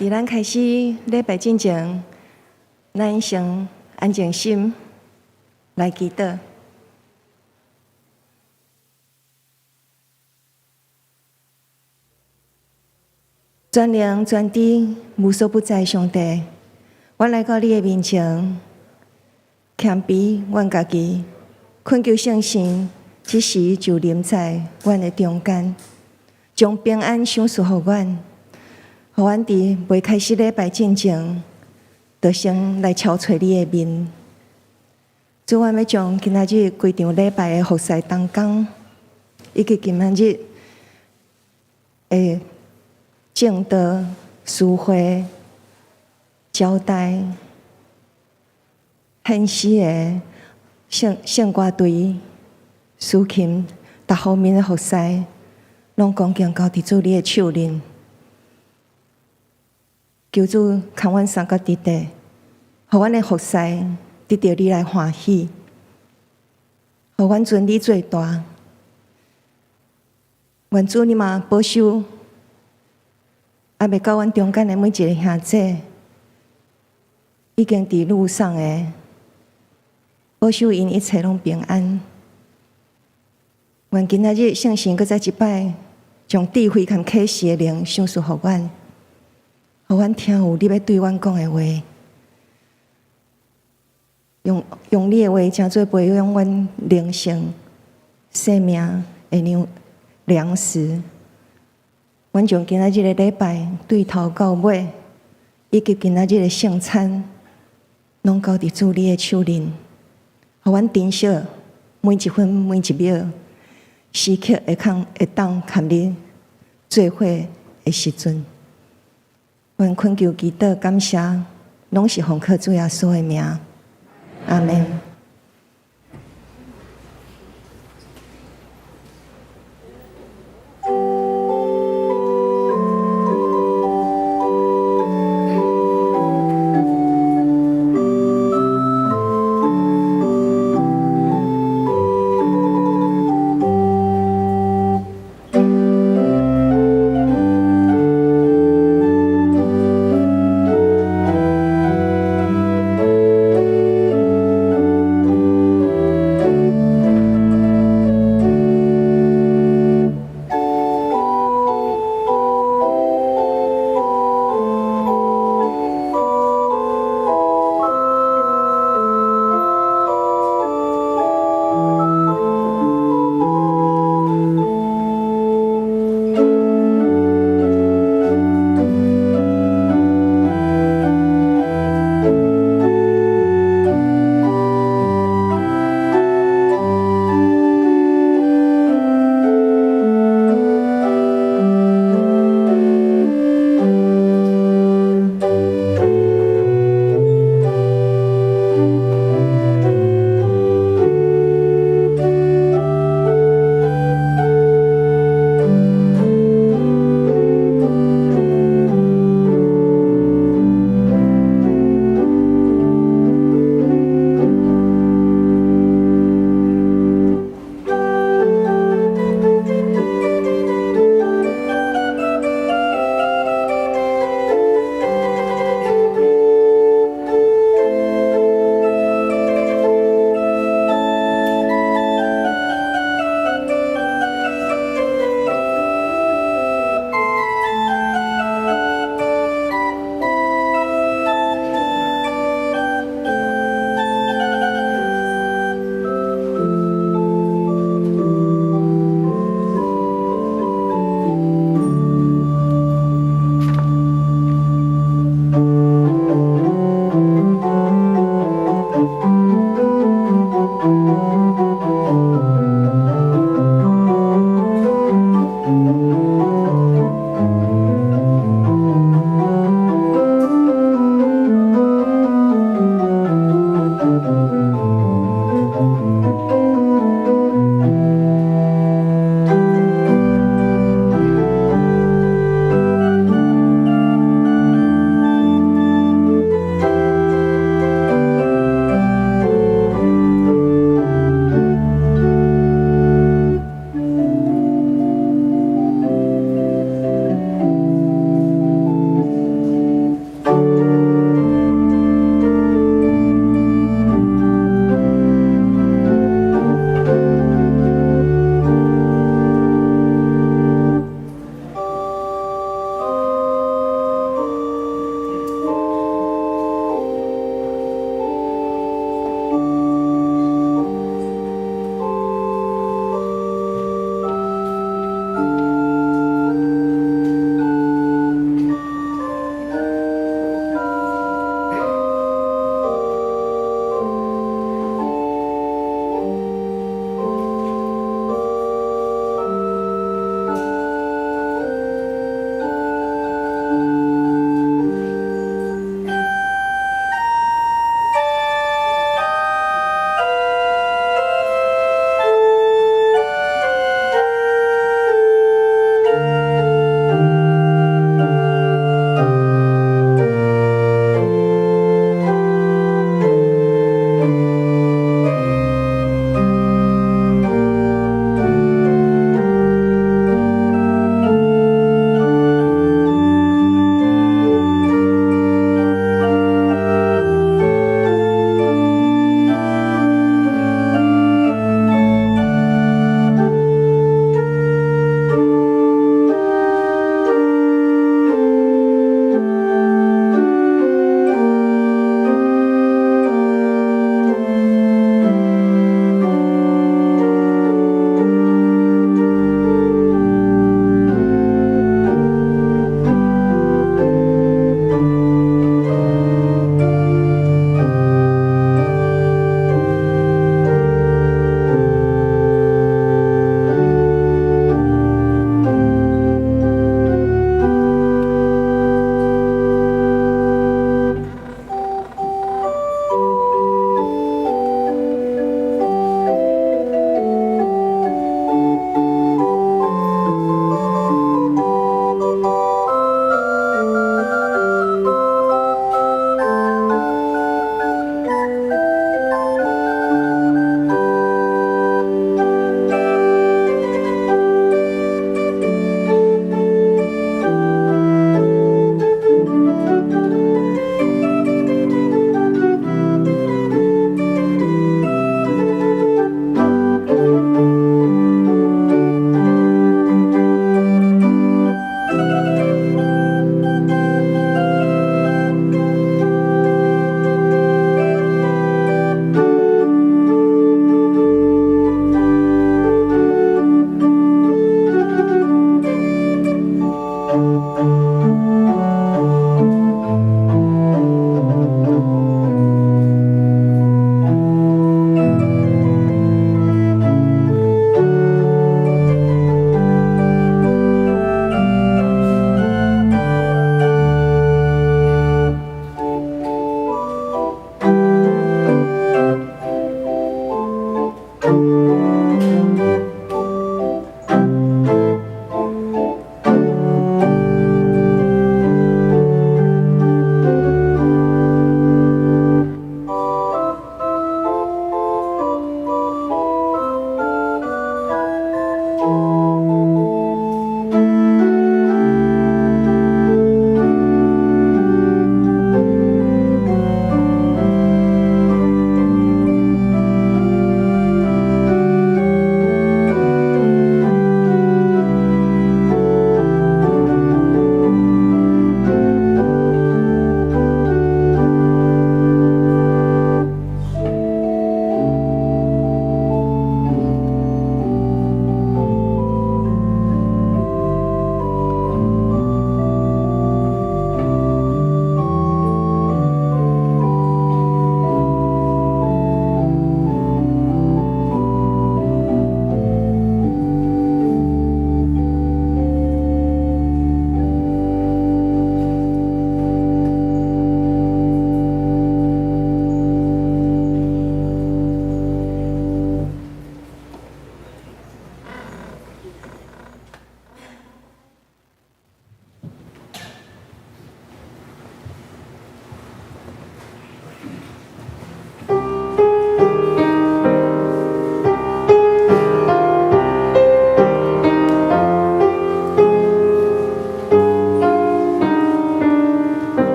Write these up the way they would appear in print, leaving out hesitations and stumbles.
伫咱开始礼拜之前，咱先安静心来祈祷。全能全知无所不在上帝，阮来到你的面前，谦卑阮家己，恳求圣神，即时就临在阮的中间，将平安赏赐予阮，互阮伫未开始礼拜之前，就先来敲找你的面。主，阮要将今仔日规场礼拜的服侍当中，以及今仔日的正道、诗会、交代、献诗的圣歌队、司琴，各方面的服侍，拢恭敬交伫主你的手里。求主看阮三角伫地，互阮的服侍得到你来欢喜，互阮尊你最大。愿主你嘛保守，还未到阮中间的每一个兄弟，已经伫路上的，保守因一切拢平安。愿今仔日圣神搁再一摆，将智慧和启示的灵赏赐互阮，互阮听有你要对阮讲的话，用你的话诚做培养阮灵性、生命的粮食。阮将今仔日的礼拜对头到尾，以及今仔日的圣餐，拢交伫主你的手里，互阮珍惜每一分每一秒，时刻会当含你做伙的时阵。愿恳求祈祷感谢，拢是奉靠主耶稣的名，阿门。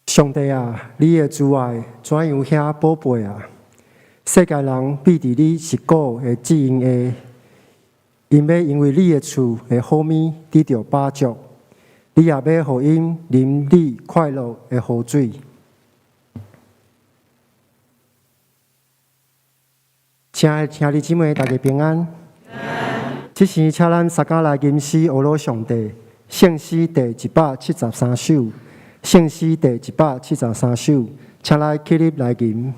上帝啊，你的慈爱怎样遐宝贝啊？世界人必伫你是果的指引下，因要因为你的厝的好物得到饱足，你也要互因啉你快乐的河水。亲爱的兄弟姊妹，大家平安。这时，请咱三家来吟诗学罗上帝，圣诗第173首。圣诗第173首，请来起立来吟。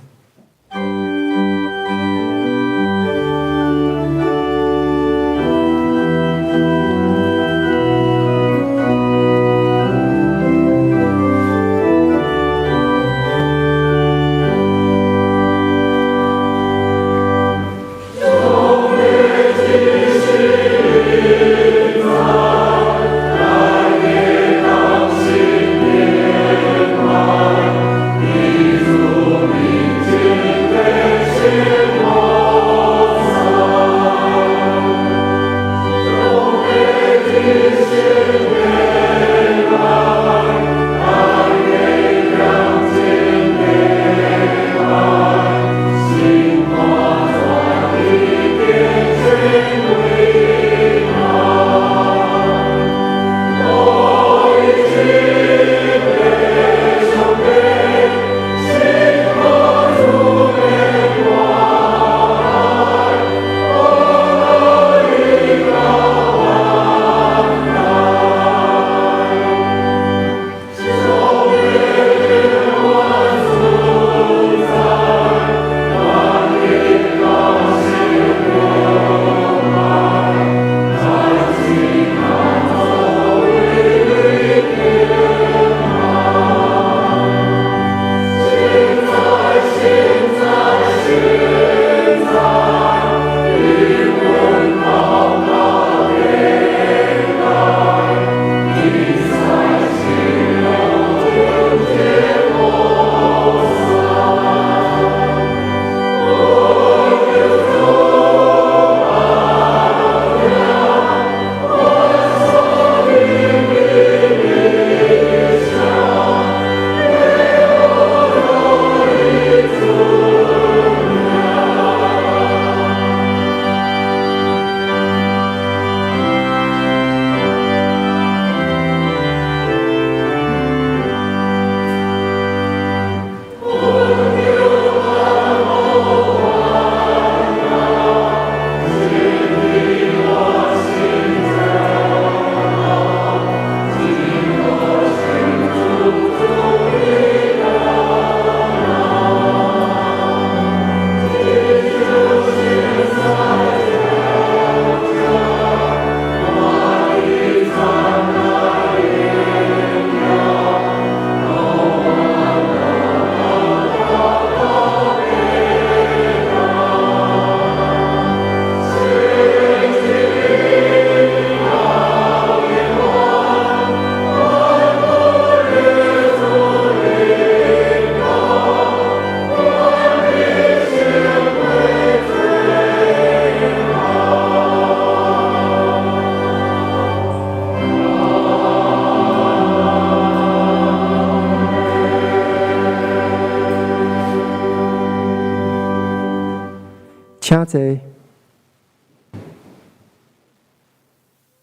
请坐。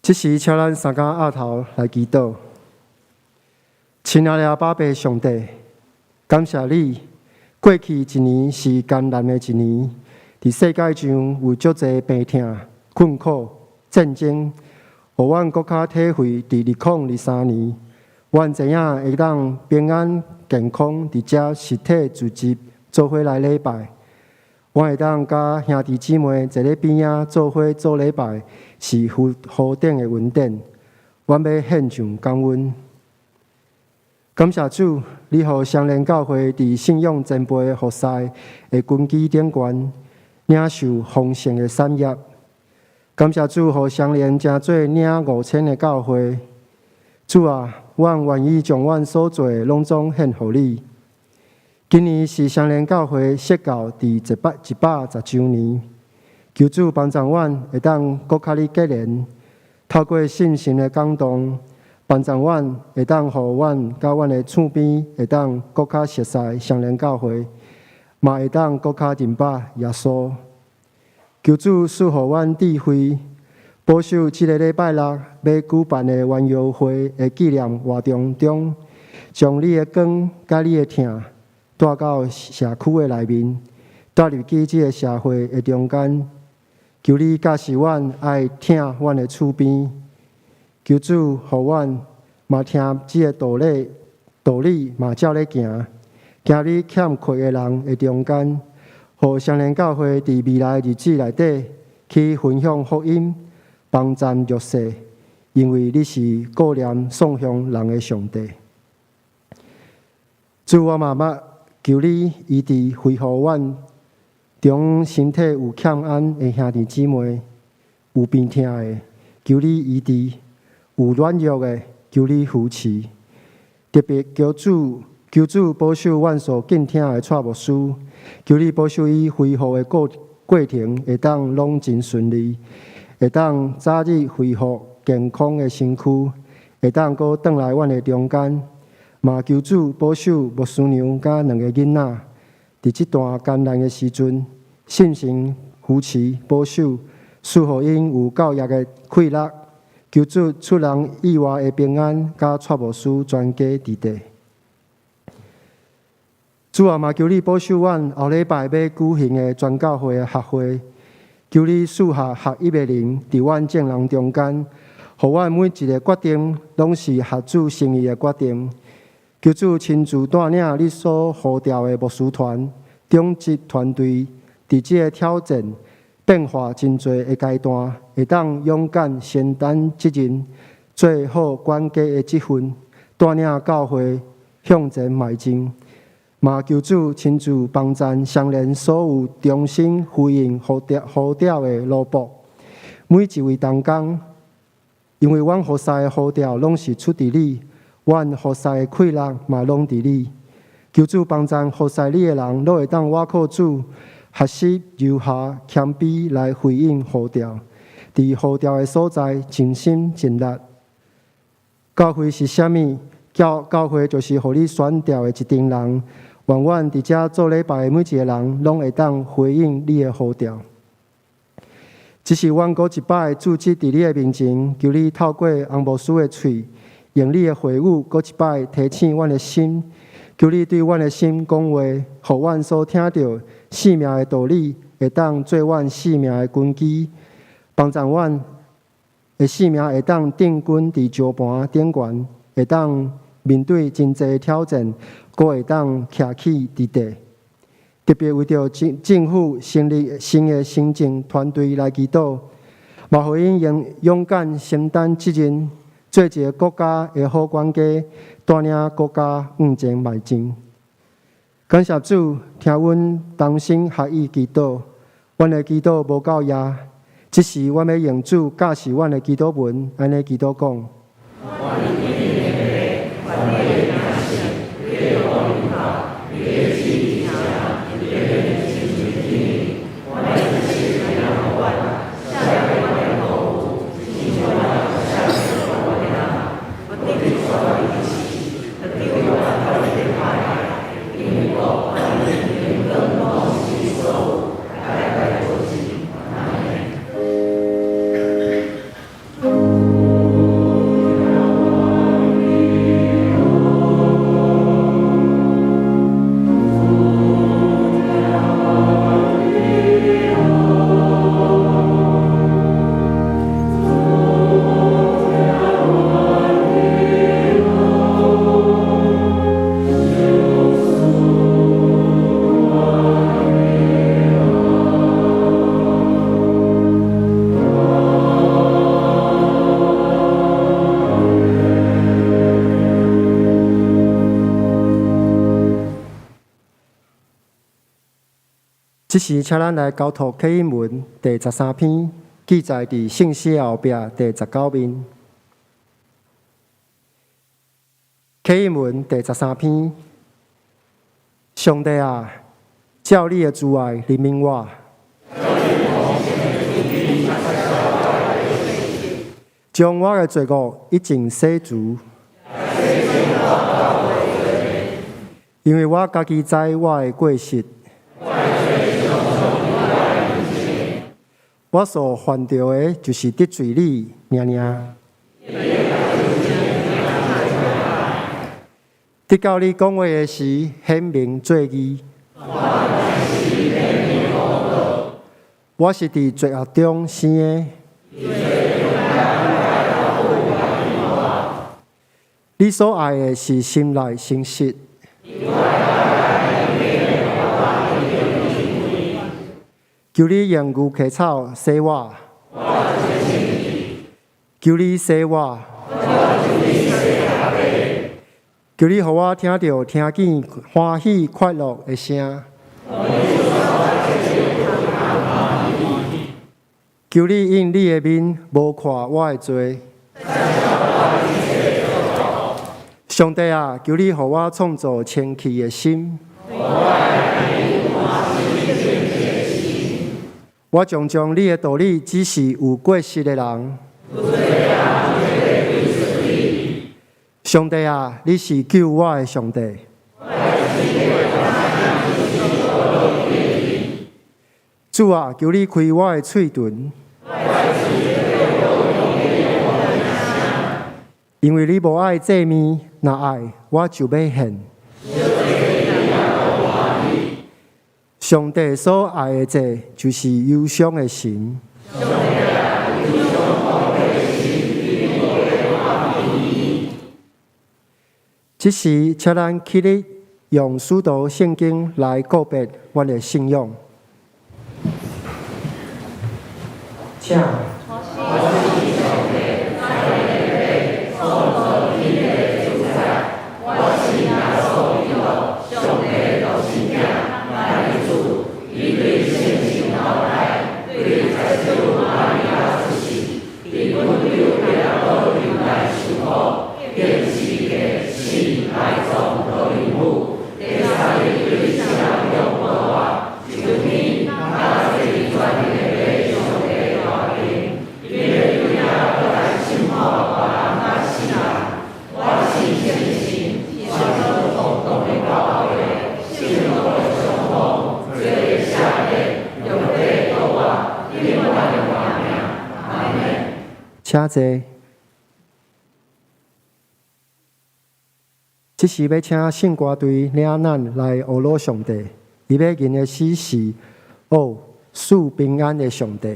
这时，请咱三家额头来祈祷。亲爱的阿爸爸上帝，感谢你，过去一年是艰难的一年，伫世界上有足侪病痛、困苦、战争，互阮更加体会伫2023年，阮怎样会当平安健康伫遮实体聚集做伙来礼拜。我会当甲兄弟姊妹坐咧边仔做伙做礼拜，是何等的恩典！阮要献上感恩。感谢主，你互相连教会伫信仰前辈的服侍的根基顶悬，领受丰盛的产业。感谢主，互相连成做领5000的教会。主啊，阮愿意将阮所做的拢总献予你。今年是相连教会设教第110周年，求主帮助阮会当搁较哩结连，透过信心的感动，帮助阮会当互阮甲阮的厝边会当搁较熟悉相连教会，嘛会当搁较认捌耶稣。求主赐予阮智慧，保守这个礼拜六要举办的圆游会的纪念活动中，将你的光甲你的疼带到社区的内面，带入去这个社会的中间。求你教示阮爱听阮的厝边，求主予阮嘛听这个道理嘛照咧行，行你欠缺的人的中间。互相连教会伫未来日子内底去分享福音，帮助弱势，因为你是顾念送向人的上帝。主，我嘛求你医治恢复阮中身体有欠安的兄弟姊妹，有病痛的，求你医治；有软弱的，求你扶持。特别求主保守阮所敬听的蔡牧师，求你保守伊恢复的过程会当拢真顺利，会当早日恢复健康的身躯，会当搁转来阮的中间。嘛求主保守牧师娘甲2个囡仔，伫这段艰难的时阵，信心扶持保守，赐予因有教育的气力。求主出人意外的平安，甲蔡牧师全家伫地。主啊，嘛求你保守阮后礼拜要举行的全教会的学会，求你赐下合一的灵伫阮众人中间，互阮每一个决定拢是合主心意的决定。求主亲自带领你所呼召的牧师团、中职团队，伫这个挑战变化真多的阶段，会当勇敢承担责任，做好管家的职分，带领教会向前迈进。嘛求主亲自帮助相连所有重新回应呼召的罗卜，每一位同工，因为阮服侍的呼召拢是出伫你，阮服侍的气力嘛拢伫你。求主帮助服侍你的人，都会当倚靠主，学习柔和谦卑来回应呼召，伫呼召的所在尽心尽力。教会是啥物？教会就是互你选调的一群人。愿阮伫遮做礼拜的每一个人，拢会当回应你的呼召。只是阮搁一摆注记伫你的面前，求你透过红牧师的喙，用你的话语，搁一摆提醒阮的心。求你对阮的心讲话，互阮所听到生命的道理，会当做阮生命的根基，帮助阮的生命会当定根伫石盘顶悬，会当面对真济挑战，阁会当徛起伫地。特别为着政府成立新的行政团队来祈祷，嘛互因勇敢承担责任，做一个国家的好管家，带领国家向前迈进。感谢主，听阮同心合意祈祷，阮的祈祷无够野，只是阮要用主教示阮的祈祷文，安尼祈祷讲。即时，请咱来交托启应文第13篇，记载伫信息后壁第19面。启应文第13篇，上帝啊，照你的慈爱怜悯我，将我的罪恶一尽洗除，因为我家己知我的过失。我所犯着的，就是得罪你，尔。得到你讲话的时，显明做义。我是伫罪恶中生的。你所爱的是心内诚实。求你用牛皮草洗我，求你洗我，求你互我听到听见欢喜快乐的声，求你因你的面无看我的罪。上帝啊，求你互我创造清气的心。我将你的道理指示有过失的人。上帝啊，你是救我的上帝。主啊，求你开我的喙唇，因为你无爱祭物，若爱，我就要献。上帝所爱的祭，就是忧伤的神。这时，请咱起立，用使徒圣经来告别阮的信仰。请。请坐。这时要请圣歌队领咱来学罗上帝，伊要吟的诗是：哦，赐平安的上帝。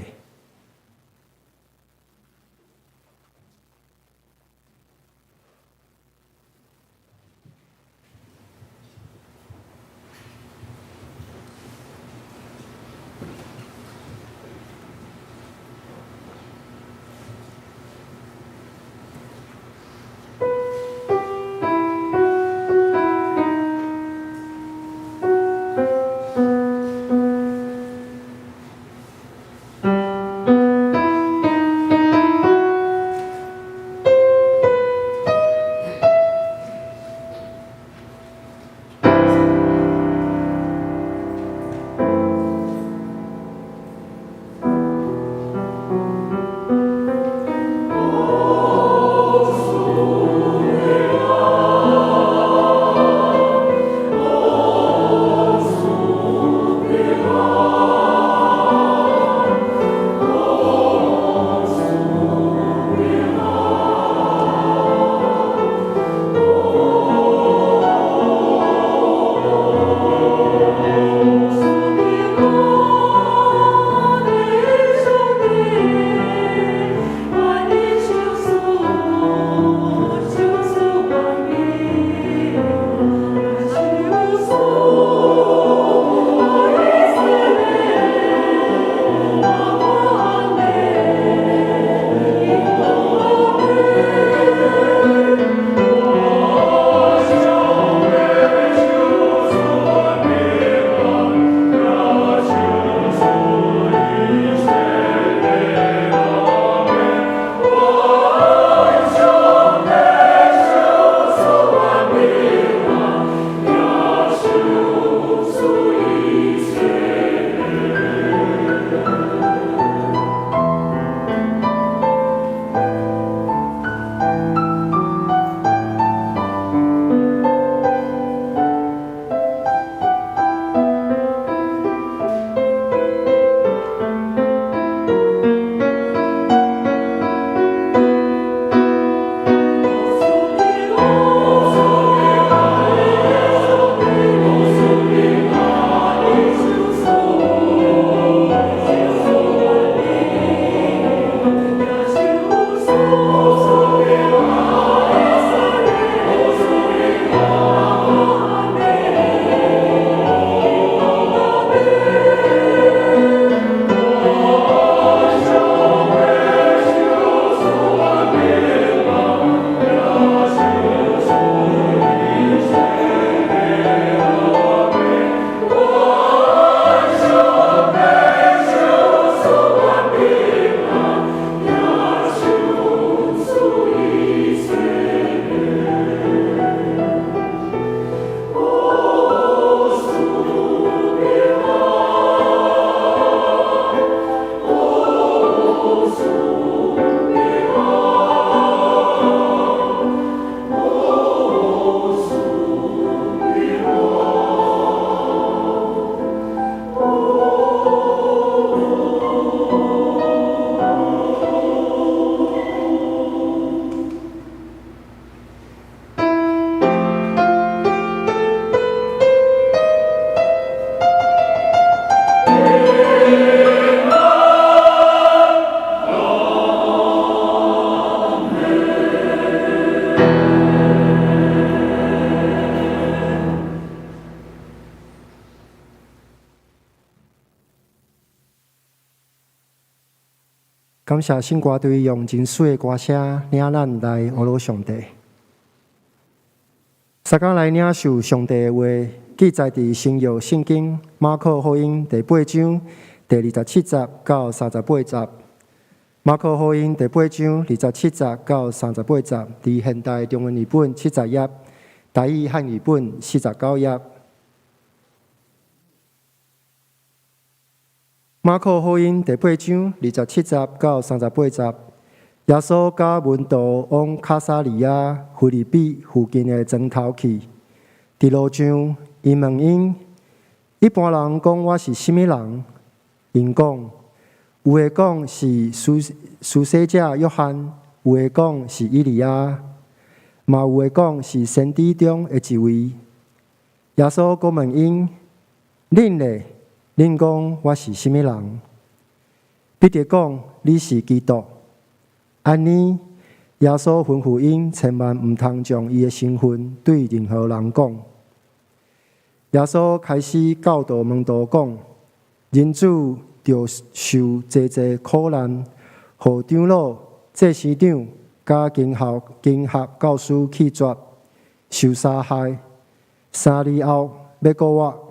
感谢圣歌队用真水的歌声领咱来阿罗上帝。三天来领受上帝的话，记载伫新约圣经马可福音第8章第27节到38节。马可福音第8章27节到38节，伫现代中文译本70页，台语汉语本49页。马可福音第8章27节到38节，耶稣甲门徒往卡萨利亚腓立比附近的庄头去。伫路上，伊问因：一般人讲我是甚物人？因讲：有的讲是施洗者约翰，有的讲是以利亚，嘛有的讲是先知中的一位。耶稣阁问因：恁咧？恁讲我是甚物人？彼得讲：你是基督。安尼，耶稣吩咐因千万毋通将伊的身份对任何人讲。耶稣开始教导门徒讲：人子着受济济苦难，互长老、祭司长、甲经学教师弃绝，受杀害。3日后要过我。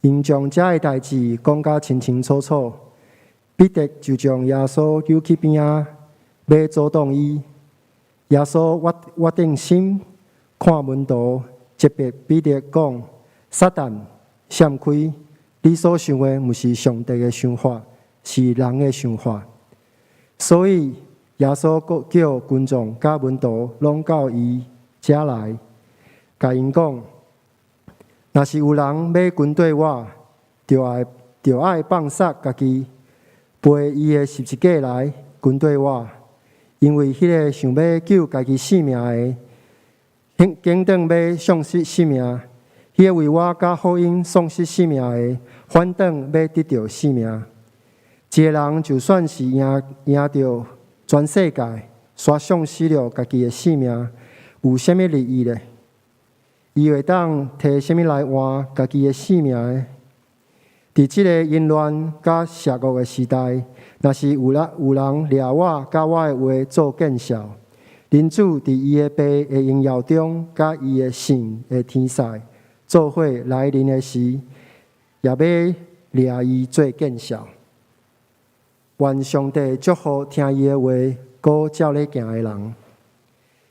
因将这个代志讲甲清清楚楚，彼得就将耶稣揪去边仔，要阻挡伊。耶稣约定心，看门徒，责备彼得讲：撒旦，闪开！你所想的不是上帝的想法，是人的想法。所以耶稣阁叫群众甲门徒拢到伊遮来，甲因讲：若是有人要跟对我，就爱放杀家己，背伊的十字架来跟对我。因为迄个想要救家己性命的，紧等要丧失性命；迄个为我甲福音丧失性命的，反等要得到性命。一个人就算是赢着全世界，却丧失了家己的性命，有啥物利益呢？伊会当摕啥物来换家己的性命呢？伫即个淫乱甲邪恶的时代，若是有人掠我甲我的话做见笑，人主伫伊的爸的荣耀中，甲伊的神的天使做伙来临的时，也要掠伊做见笑。愿上帝祝福听伊的话，搁照咧行的人。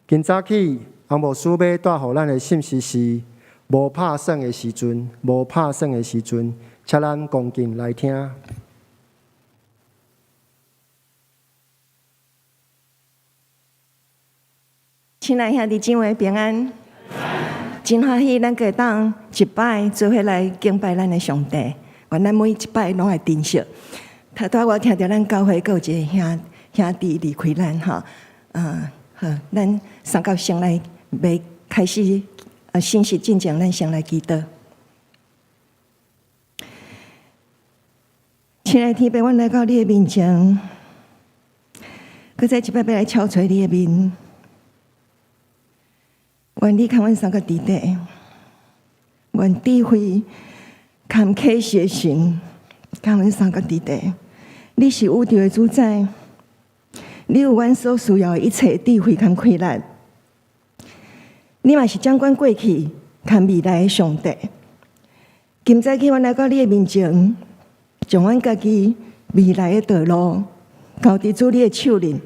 今早起，红牧师要带予咱的信息是：无拍算的时阵，无拍算的时阵，请咱恭敬来听。亲爱兄弟姊妹平安，真欢喜咱个当一摆做伙来敬拜咱的上帝。愿咱每一摆拢会珍惜。头拄我听到咱教会有一个兄弟离开咱哈，好，咱三角先来要开始信息进前，咱先来祈祷。亲爱的天父，阮来到你的面前，搁再一摆要来敲捶你的面。愿你看阮三个弟弟，愿智慧、坎坷、学行，看阮三个弟弟。你是宇宙的主宰，你有阮所需要的一切智慧跟快乐。你嘛是掌管过去跟未来的上帝。今早起，阮来到你的面前，将阮家己未来的道路交伫主你的手里。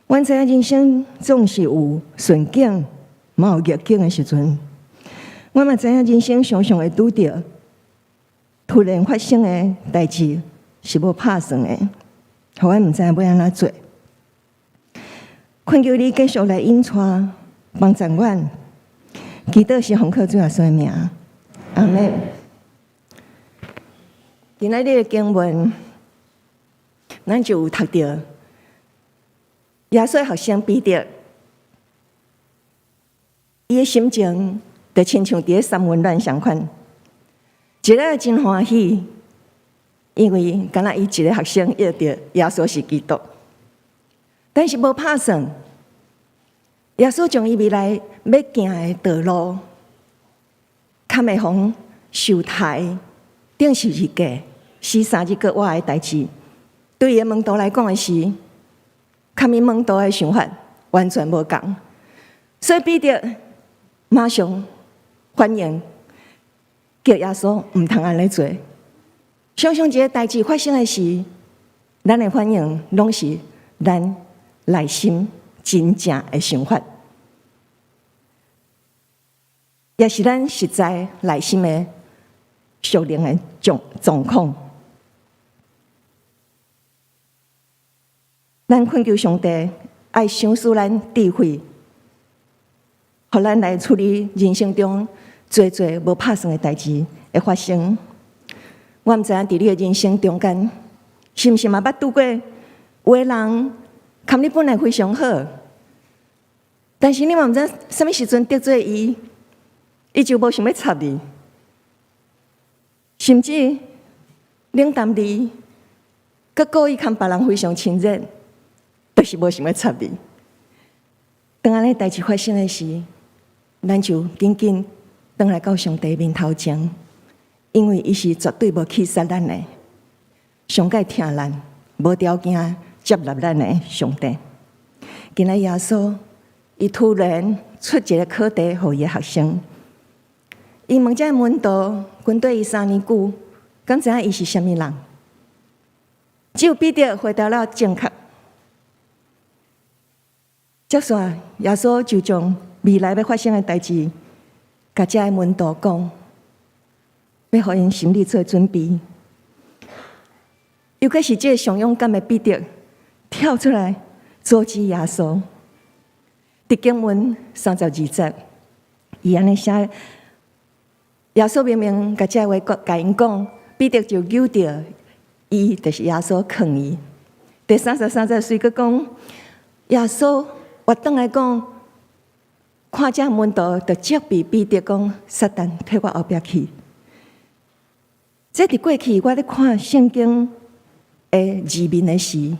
阮知影人生总是有顺境，嘛有逆境的时阵。阮嘛知影人生常常会拄着突然发生的代志，是无拍算的，互阮毋知影要安怎做。恳求你继续来引带帮助阮，祈祷是奉靠主耶稣的名，阿门。今仔日的经文，咱就有读到耶稣的学生彼得，伊的心情就亲像伫咧三温暖相款，一个真欢喜，因为敢若伊一个学生约着耶稣是基督，但是无拍算，耶稣将伊未来要行的道路，较会互受害、顶受日价、死3日个活的代志，对伊门徒来讲的是，甲伊门徒的想法完全无共，所以彼得马上反应，叫耶稣毋通安尼做。想想一个代志发生的时，咱的反应拢是咱内心真正的想法，也是咱实在内心的属灵的状况。咱恳求上帝爱赏赐咱智慧，互咱来处理人生中最无拍算的代志会发生。我毋知影伫你的人生中间，是毋是嘛捌拄过有个人，看你本来非常好，但是你嘛毋知什么时阵得罪伊，伊就无想要插你，甚至冷淡你，佮故意看别人非常亲热，就是无想要插你。当安尼代志发生的时，咱就紧紧转来到上帝面头前，因为伊是绝对无去杀咱的，上界听咱，无条件接纳咱的上帝。今仔耶稣，伊突然出一个课题予伊的学生，伊问这门徒跟对伊3年久，敢知影伊是啥物人？只有彼得回答了正确。接续，耶稣就将未来要发生的代志，甲这门徒讲，要互因心里做准备。尤其是这个上勇敢的彼得，跳出来阻止耶稣。伫经文32节，伊安尼写：耶稣明明甲这话甲因讲，彼得就扭着伊，就是耶稣坑伊。第33节随佫讲，耶稣活转来讲，看这门徒就责备彼得讲：撒旦退我后壁去。这伫过去我咧看圣经的字面的时，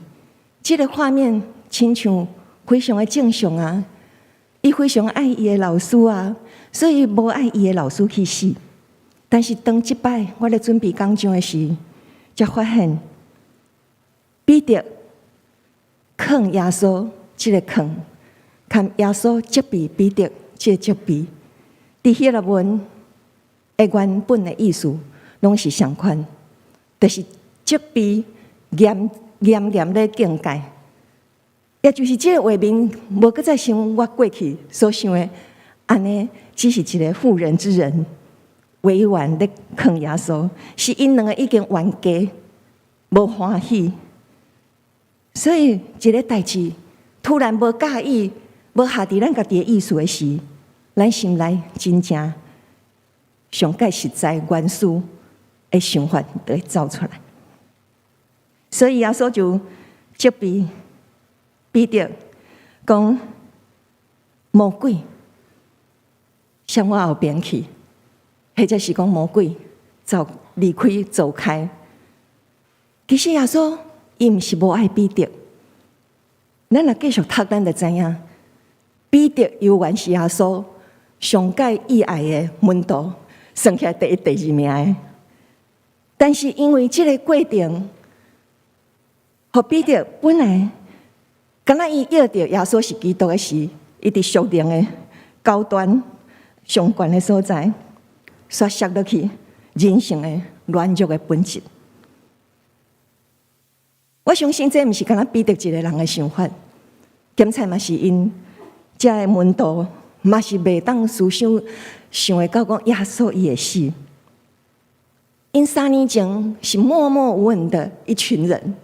这个画面亲像非常的正常啊。伊非常爱伊的老师啊，所以无爱伊的老师去死。但是当即摆我咧准备讲章的时，才发现彼得坑耶稣这个坑，看耶稣责备彼得这个责备，伫希腊文的原本的意思拢是相款，就是责备严严的境界。也就是这个画面，无搁再像我过去所想的，安尼只是一个妇人之仁，委婉的坑耶稣，是因两个已经冤家，无欢喜，所以一个代志突然无介意，无下伫咱家己的意思的时，咱心内真正上界实在原始的想法就会走出来。所以耶稣就责备彼得讲：魔鬼向我后边去，或者是讲魔鬼离开走开。其实耶稣伊毋是无爱彼得，咱若继续读，咱就知影彼得犹原是耶稣上界意爱的门徒，算起来第1、第2名的。但是因为这个过程，互彼得本来敢若伊约着耶稣是基督的时，伊伫属灵的高端上悬的所在，刷摔落去人性的软弱的本质。我相信这毋是敢若彼得一个人的想法，检采嘛是因这个门徒嘛是袂当思想会到讲耶稣伊会死。因3年前是默默无闻的一群人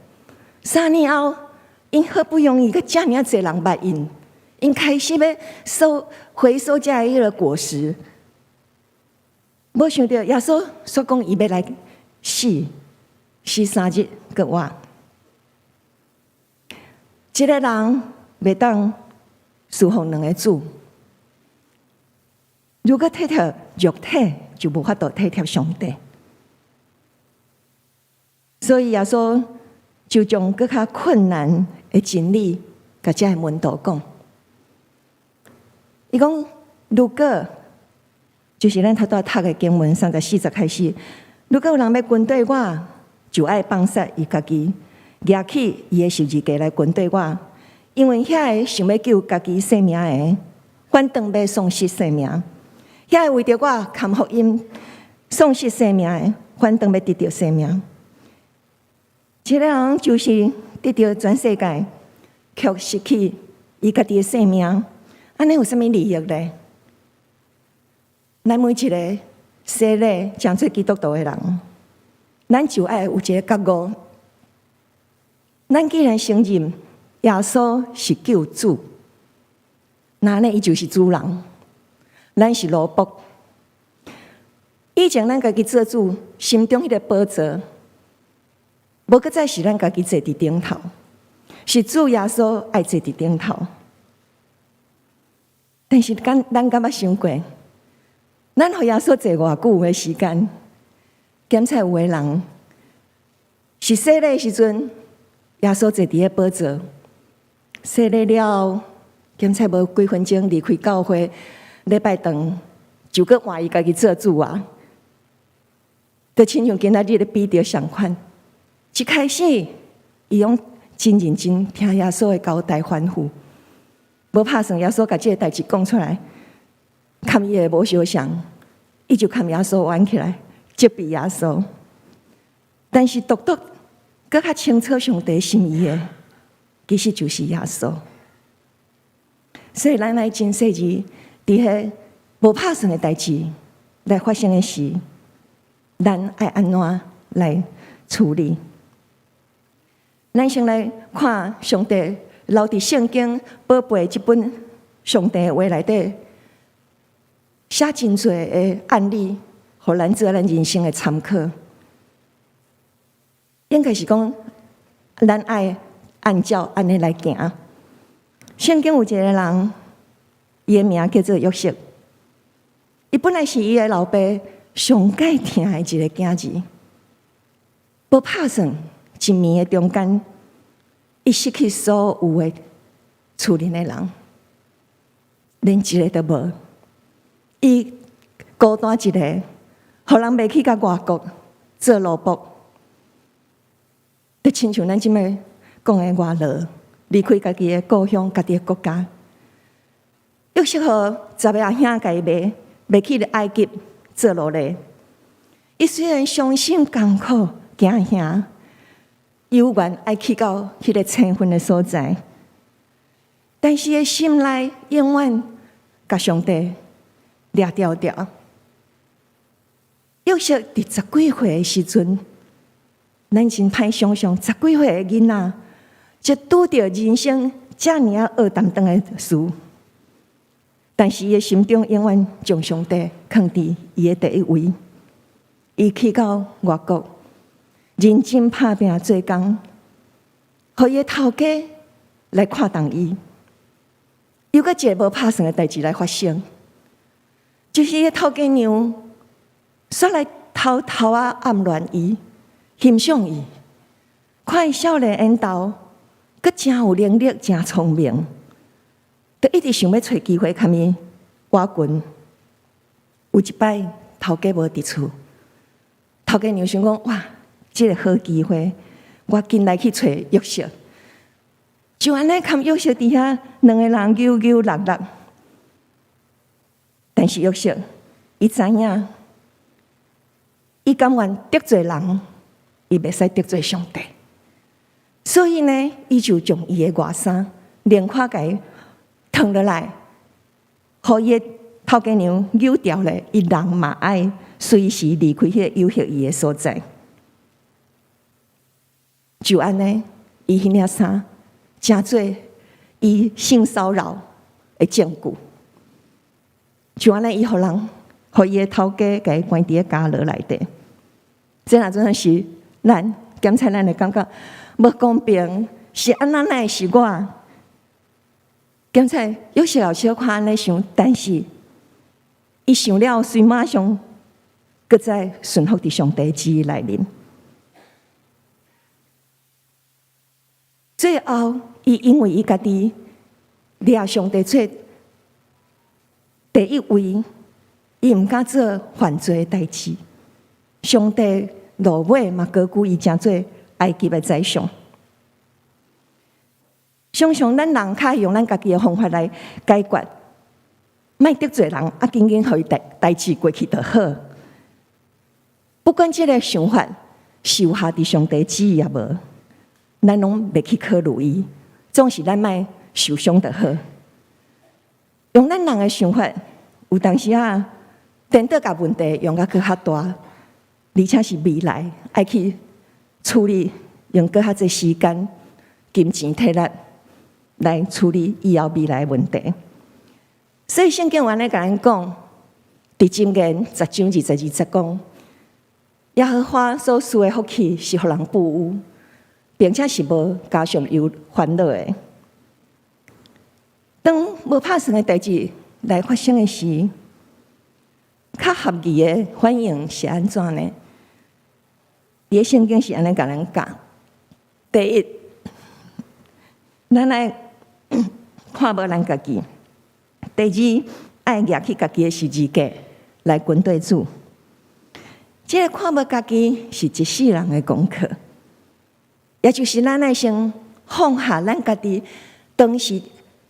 ，3年后。因好不容易，佮遮尔侪人捌因，因开始要回收这迄个果实。无想到耶稣说讲伊要来死3日佮活。一个人袂当侍奉2个主，如果体贴肉体，就无法度体贴上帝。所以耶稣就将更较困难的真理，甲这门徒讲。伊讲，如果就是咱头拄读的经文34节开始，如果有人要跟对我，就爱放杀伊家己，举起伊的十字架来跟对我，因为遐个想要救家己性命的，反倒要丧失性命；遐个为着我传福音、丧失性命的，反倒要得到性命。一个人就是得到全世界，却失去伊家己的性命，安尼有啥物利益呢？咱每一个洗礼将做基督徒的人，咱就爱有一个觉悟。咱既然承认耶稣是救主，那呢，伊就是主人，咱是奴仆。以前咱家己做主，心中迄个宝座，无搁再是咱家己坐伫顶头，是主耶稣爱坐伫顶头。但是咱敢捌想过，咱互耶稣坐偌久的时间？检查有的人是洗礼的时阵，耶稣坐伫个宝座，洗礼了，检查无几分钟离开教会，礼拜堂就搁换伊家己做主啊！就亲像今仔日的比着相款，一开始伊用真认真听耶稣的交代吩咐，无拍算耶稣甲即个代志讲出来，看伊的无相像，伊就看耶稣弯起来，责备耶稣。但是独独搁较清楚上帝心意的，其实就是耶稣。所以咱来真细致，伫迄无拍算的代志来发生的时，咱爱安怎来处理？咱先来看上帝留伫圣经宝贝这本上帝的话内底，写真侪的案例，互咱做咱人生的参考。应该是讲，咱爱按照安尼来行。圣经有一个人，伊的名叫做约瑟，伊本来是伊的老爸上介疼的一个囝儿，无拍算一暝的中间，伊失去所有的厝里的人，连一个都无。伊孤单一个，互人袂去到外国做奴仆，就亲像咱即摆讲的外劳，离开家己的故乡、家己的国家。约瑟互十个阿兄家己卖去埃及做奴隶。伊虽然伤心艰苦行兄，有愿爱去到迄个青云的所在，但是伊心内永远甲上帝掠条条。约瑟伫10几岁的时阵，咱真歹想象10几岁的囡仔，就拄着人生遮尔啊恶淡淡的事，但是伊的心中永远将上帝放伫伊的第一位。伊去到外国，认真拍拼做工，互伊的头家来看重伊。又搁一个无拍算的代志来发生，就是伊的头家娘煞来偷偷啊暗恋伊，欣赏伊，看伊少年缘投，佮真有能力，真聪明，就一直想要找机会甲伊挖群。有一摆头家无伫厝，头家娘想讲：哇，这个好机会，我紧来去找约瑟。就安尼，看约瑟伫遐，两个人扭扭勒勒。但是约瑟，伊知影，伊甘愿得罪人，伊袂使得罪上帝。所以呢，伊就将伊的外衫连垮甲脱落来，互伊的头家娘扭掉咧，伊人嘛爱随时离开迄个诱惑伊的所在。就安尼，伊迄领衫成做伊性骚扰的证据。就安尼，伊互人，互伊的头家甲伊关伫个监牢内底。这若真是咱检查咱会感觉无公平，是安怎奈是我？检查有时候小看安尼想，但是伊想了，随马上搁再顺服伫上帝旨意内面。最后，伊因为伊家己掠上帝做第一位，伊毋敢做犯罪的代志。上帝落尾嘛高举伊，诚做埃及的宰相。常常咱人较用咱家己的方法来解决，莫得罪人，紧紧互伊代志过去就好。不管这个想法是有下伫上帝旨意也无，咱拢袂去考虑伊，总是咱莫受伤就好。用咱人的想法，有当时颠倒甲问题用甲搁较大，而且是未来爱去处理，用搁较侪时间、金钱、体力来处理以后未来的问题。所以圣经有安尼甲咱讲，伫箴言10章22节讲，耶和华所赐的福气是互人富有，并且是无加上有烦恼的。当无拍算的代志来发生的时，较合宜的反应是安怎呢？伊圣经是安尼甲咱讲：第一，咱来看无咱家己；第二，爱举起家己的十字架来跟对主。这个看无家己是一世人的功课，也就是咱爱先放下咱家己当时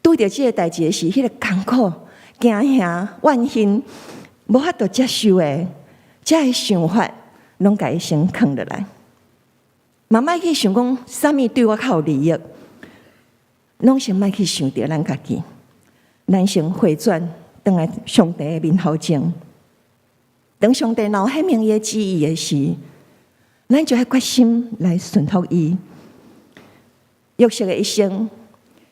拄着这个代志是迄个艰苦、惊吓、怨恨，无法度接受的，这个想法，拢家己先放落来。嘛莫去想讲啥物对我较有利益，拢先莫去想着咱家己，咱先回转，倒来上帝的面头前。当上帝若显明伊的旨意的时，咱就要决心来顺服伊。约瑟的一生，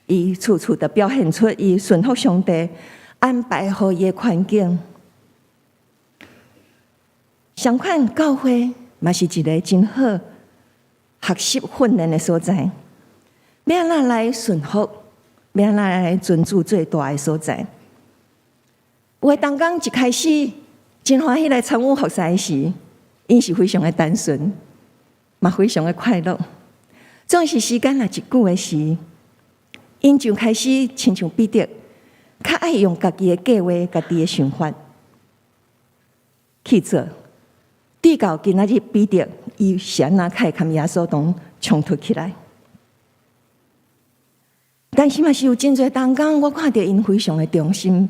伊处处地表现出伊顺服上帝安排好伊的环境。相反，教会嘛是一个真好学习训练的所在。要安怎来顺服，要安怎来尊主最大的所在。有的同工一开始真欢喜来参与服侍时，因是非常的单纯，嘛非常的快乐。总是时间若一久的时，因就开始亲像彼得，较爱用家己的计划、家己的想法去做。直到今仔日，彼得伊是安怎开跟耶稣同冲突起来。但是嘛是有真侪同工，我看到因非常的忠心，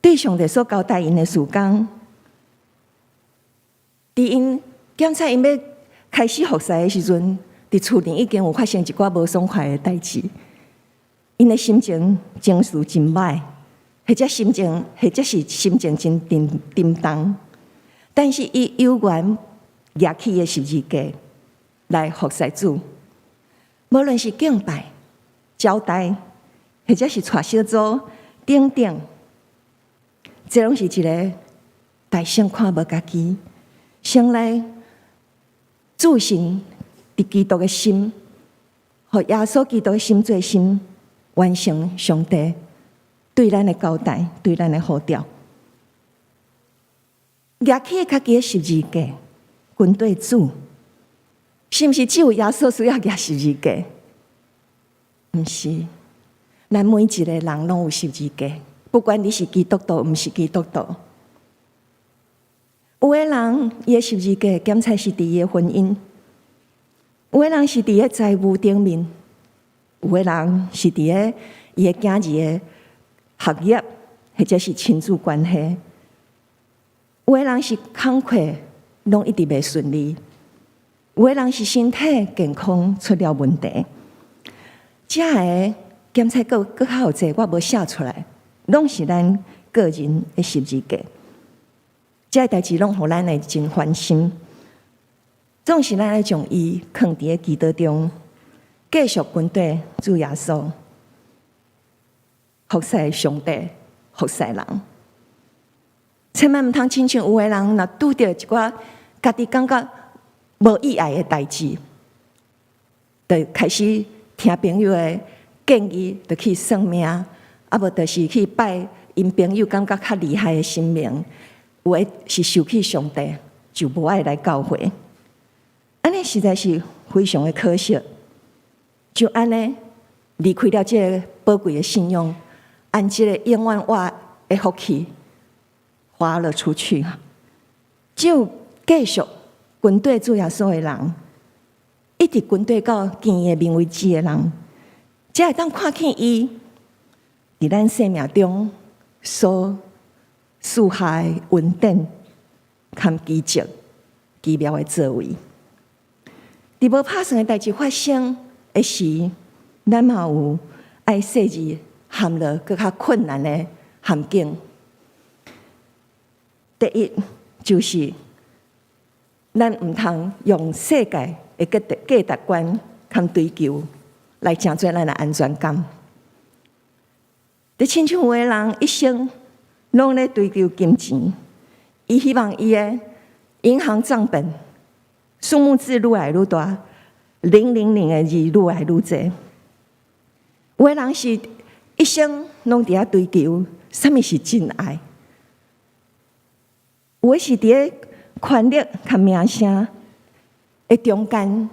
对上帝所交代因的事工，伫因检查因要开始服侍的时阵，伫厝里已经有发生一寡无爽快的代志，因的心情情绪真歹，或者是心情真沉重。但是伊犹原举起的十字架来服侍主，无论是敬拜、交代，或者是带小组等等，这拢是一个大圣看无家己，先来自信伫基督的心，和耶稣基督的心做心，完成上帝对咱的交代，对咱的呼召。举起家己的十字架，跟对主，是毋是只有耶稣需要举十字架？毋是，咱每一个人拢有十字架，不管你是基督徒，毋是基督徒。有的人伊的十字架检查是伫伊的婚姻，有的人是伫个财务顶面，有的人是伫个伊的囝儿的学业，或者是亲子关系。有的人是工课拢一直袂顺利，有的人是身体健康出了问题。这个检测更较有济，我无写出来，拢是咱个人的十字架。这个代志拢互咱会真烦心，总是咱来将伊放伫个基督中，继续跟对主耶稣，服侍上帝，服侍人。千万毋通亲像有的人，若拄着一寡家己感觉无意爱的代志，就开始听朋友的建议，就去算命，啊无就是去拜因朋友感觉较厉害的神明，有的是受气上帝，就无爱来教会。安尼实在是非常的可惜，就安尼离开了这个宝贵的信仰，按这个永远活的福气花了出去，只有继续跟对主耶稣的人，一直跟对到见伊的面为止的人，才会当看见伊伫咱生命中所属下的稳定、含奇迹、奇妙的作为。伫无拍算的代志发生的时，咱嘛有爱细致含了更较困难的环境。第一就是咱毋通用世界的价值观和追求来成做咱的安全感。就亲像有的人一生拢咧追求金钱，伊希望伊的银行账本数目字愈来愈大，000的字愈来愈多。有的人是一生拢伫遐追求什么是真爱，有的是伫咧权力和名声的中间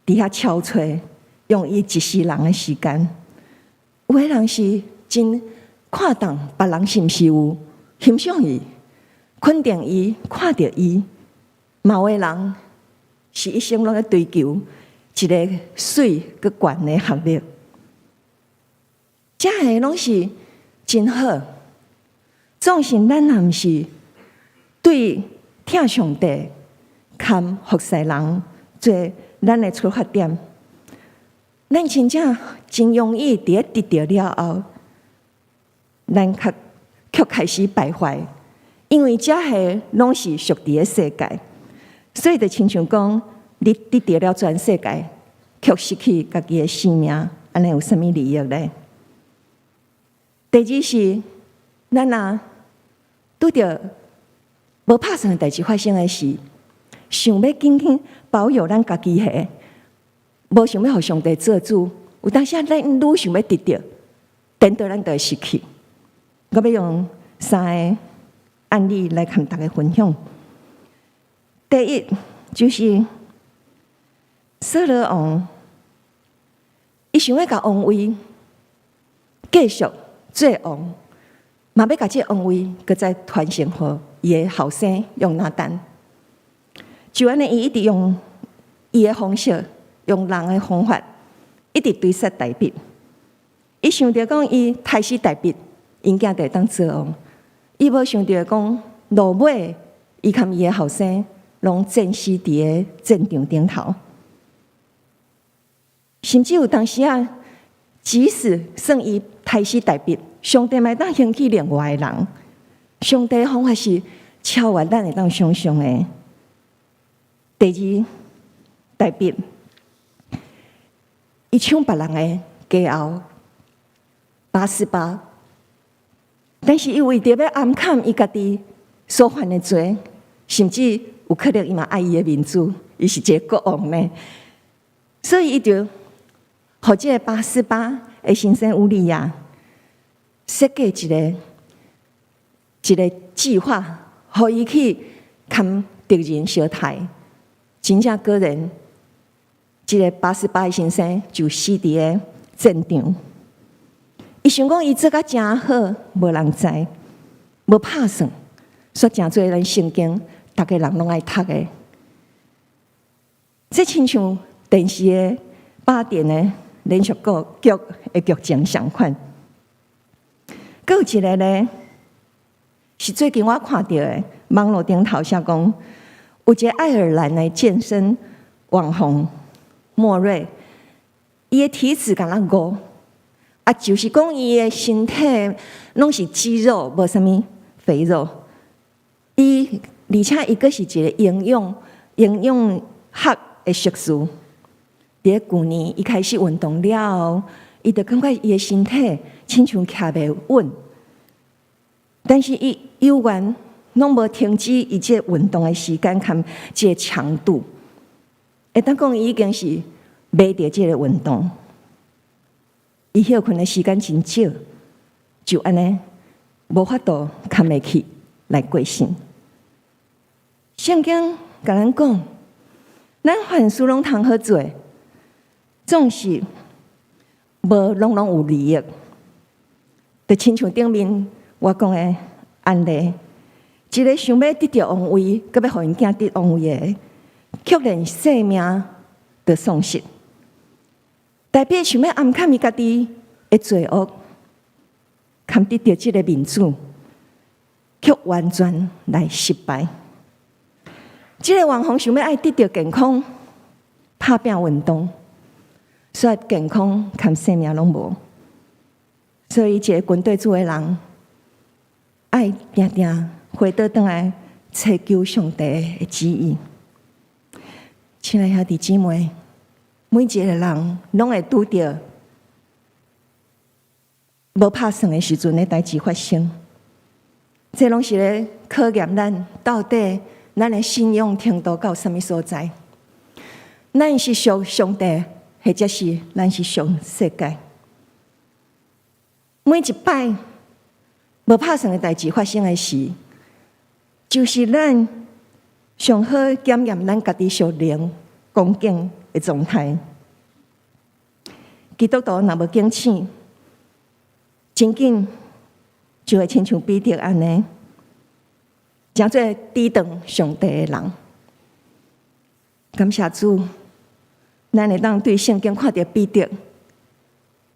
伫遐憔悴，用伊一世人的时间。有的人是真看重别人是毋是有欣赏伊、肯定伊、看到伊。嘛有的人是一生拢在追求一个水佮悬的学历，这个拢是真好。总是咱若毋是对疼上帝、含服侍人做咱的出发点，咱真正真容易伫咧得到了后，咱却开始败坏，因为这些拢是属地的世界，所以就亲像讲，你得到了全世界，却失去家己的性命，安尼有啥物利益呢？第二是，咱若拄着无拍算的代志发生的时，想要紧紧保佑咱家己的，无想要互上帝做主，有当时咱愈想要得到，等到咱就会失去。我要用3个案例来跟大家分享。第一就是扫罗王，伊想要甲王位继续做王，嘛要甲这王位搁再传承互伊的后生用拿单。就安尼，伊一直用伊的方式，用人的方法，一直追杀大卫。伊想着讲，伊杀死大卫，因囝就会当做王。伊无想着讲，落尾伊含伊的后生，拢战死伫个战场顶头。甚至有当时啊，即使算伊杀死大卫，上帝嘛当兴起另外的人。上帝的方法是超越咱会当想象的。第二，大卫伊抢别人的家后88，但是伊为着要暗藏伊家己所犯的罪，甚至有可能伊嘛爱伊的民族，伊是一个国王呢。所以伊就互这个88的先生乌利亚设计一个计划，互伊去跟敌人相杀。真正个人，这个88的先生就死伫个战场。伊想讲伊做甲真好，无人知，无拍算，说真侪咱圣经，逐个人拢爱读的。这亲像电视的8点的连续剧的剧情相款。还有一个呢，是最近我看到的，网络顶头写讲，有一个爱尔兰的健身网红莫瑞，伊的体脂敢若5，就是讲伊的身体拢是肌肉，无啥物肥肉。而且伊阁是一个营养学的硕士。伫去年伊开始运动了后，伊就感觉伊的身体亲像徛袂稳，但是伊永远拢无停止伊这运动的时间和这强度。会当讲伊已经是迷着这个运动，伊休困的时间真少，就安尼无法度扛袂起来过身。圣经甲咱讲，咱凡事拢通好做，总是无拢有利益。就亲像顶面我讲的案例，一个想要得到王位，佮要互因囝得王位的，却连性命都丧失。代表想要暗藏伊家己的罪恶，堪得到这个民主，却完全来失败。这个网红想要爱得到健康，拍拼运动，所以健康含生命拢无。所以，一个军队做的人，爱定定回倒转来祈求上帝的旨意。亲爱兄弟姊妹，每一个人拢会拄到无拍算的时阵的代志发生。这拢是咧考验咱到底咱的信仰程度到什么所在。咱是属上帝，或者是咱是属世界。每一摆无拍算的代志发生的时，就是咱上好检验咱家己属灵恭敬的状态。基督徒若无敬醒，真紧就会亲像彼得安尼，诚做抵挡上帝的人。感谢主，咱会当对圣经看到彼得，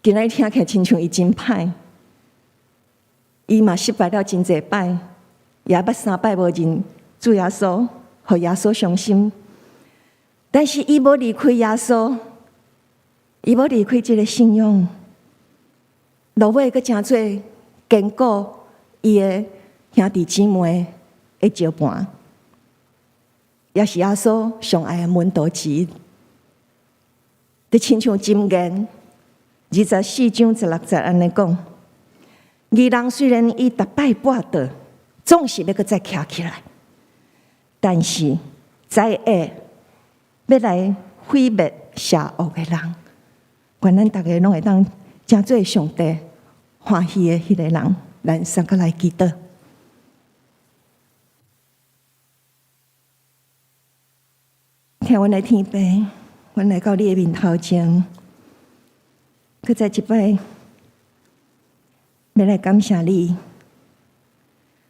今仔听起来亲像伊真歹，伊嘛失败了真济摆，也捌3摆无认主耶稣，互耶稣伤心。但是伊无离开耶稣，伊无离开这个信仰，落尾阁诚做坚固伊的兄弟姊妹的照伴，也是耶稣上爱的门徒之一。就亲像箴言24章16节安尼讲：义人虽然伊逐摆跋倒，总是要阁再徛起来，但是灾厄要来毁灭邪恶的人，愿咱大家拢会当诚做上帝欢喜的迄个人，咱三个来祈祷。听阮的天父，阮来到你的面头前，搁再一摆要来感谢你。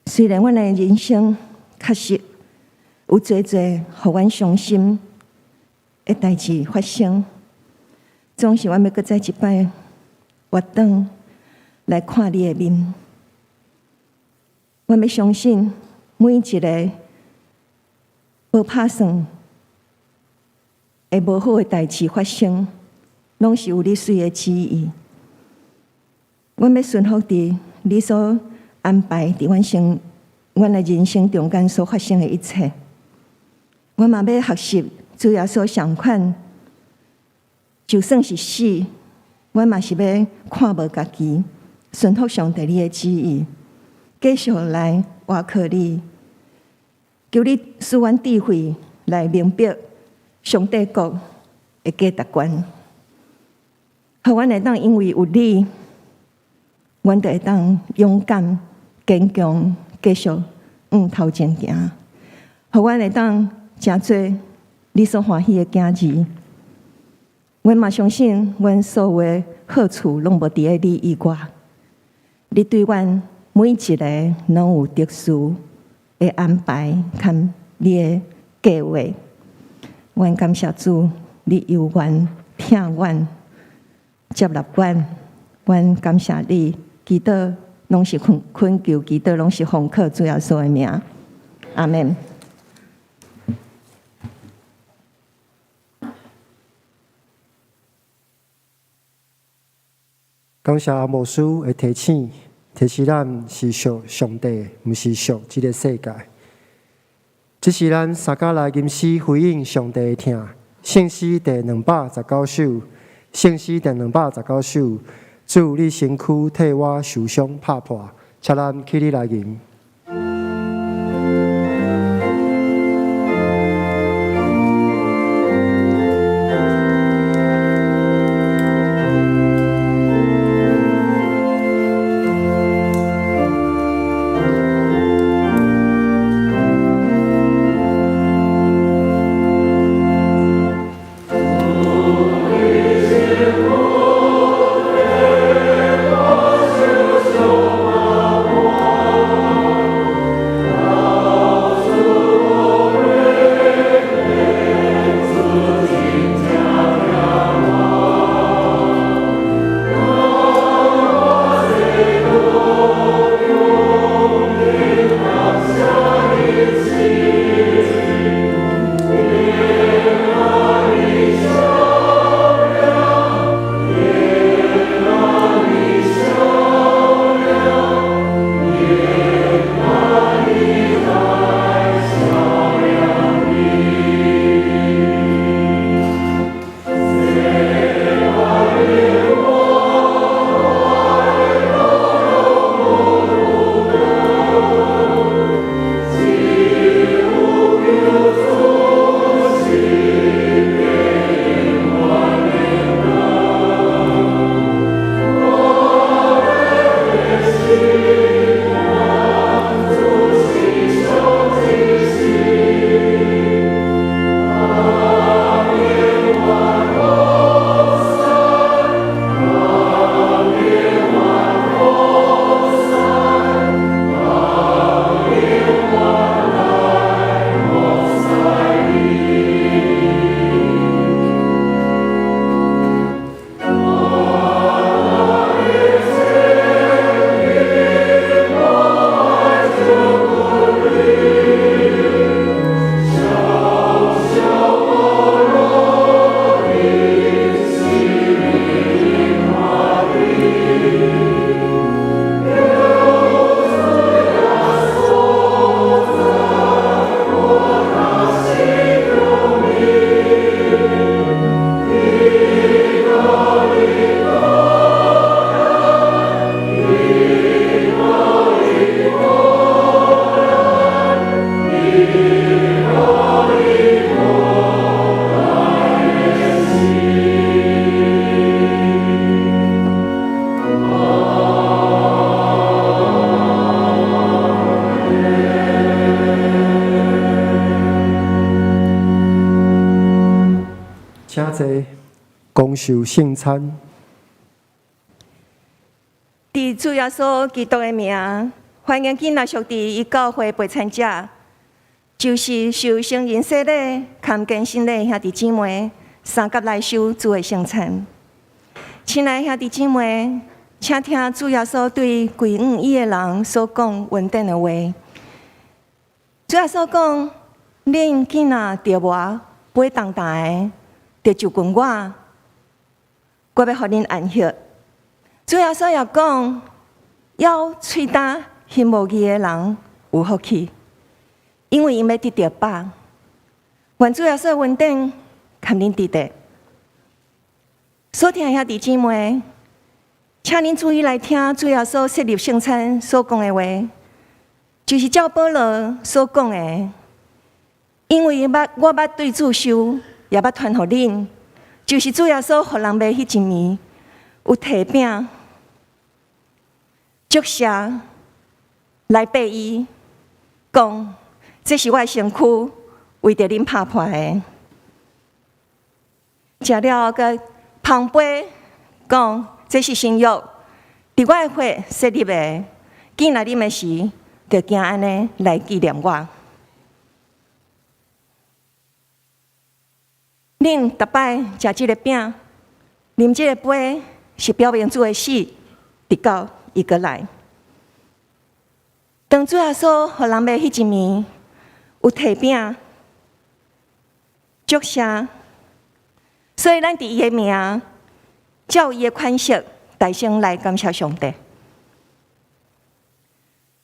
虽然阮的人生确实有侪侪互阮伤心的代志发生，总是阮要搁再一摆活转来看你的面。我要相信每一个无拍算会无好的代志发生，拢是有你水的旨意。我要顺服伫你所安排伫阮的人生中间所发生的一切。我嘛要学习主耶稣相款，就算是死，我嘛是要看无家己，顺服上帝你的旨意，继续来倚靠你，求你赐阮智慧来明白上帝国的价值观，互阮会当因为有你，阮就会当勇敢坚强，继续往头前行，互阮会当诚做你所欢喜的囝儿。阮嘛相信，阮所有的好处拢无伫咧你以外。你对阮每一个拢有特殊的安排，看你的计划。阮感谢主，你由阮听阮接纳阮，阮感谢你。祈祷拢是恳求，祈祷拢是奉靠主耶稣的名，阿们。感谢牧师的提醒咱是属上帝，毋是属这个世界。这是咱三家来吟诗回应上帝的听。圣诗第219首，圣诗第219首。主，你身躯替我受伤拍破，请咱起立来吟。请坐，恭受圣餐。伫主耶稣基督的名，欢迎今仔属伫伊教会陪餐者，就是受圣人洗礼、看见新的兄弟姊妹，三甲来受主的圣餐。亲爱的兄弟姊妹，请听主耶稣对归五伊的人所讲稳定的话。主耶稣讲：恁囡仔着我背重重的，就跟我要互恁安息。主耶稣也讲：要喙焦翕无义的人有福气，因为因要得到饱。愿主耶稣稳定，含恁伫地。所听的兄弟姊妹，请恁注意来听主耶稣设立圣餐所讲的话，就是照保罗所讲的。因为我捌对主受，也捌传互恁，就是主耶稣互人买迄一暝，有摕饼，祝谢来拜伊，讲这是我的身躯，为着恁拍破的。食了个捧杯，讲这是新约，伫我的血设立的，见来恁的时，就惊安尼来纪念我。恁逐摆食即个饼，啉即个杯，是表明主的死，直到伊过来。当主耶稣互人买迄一暝，有摕饼，祝谢，所以咱伫伊的名，照伊的款式，大声来感谢上帝。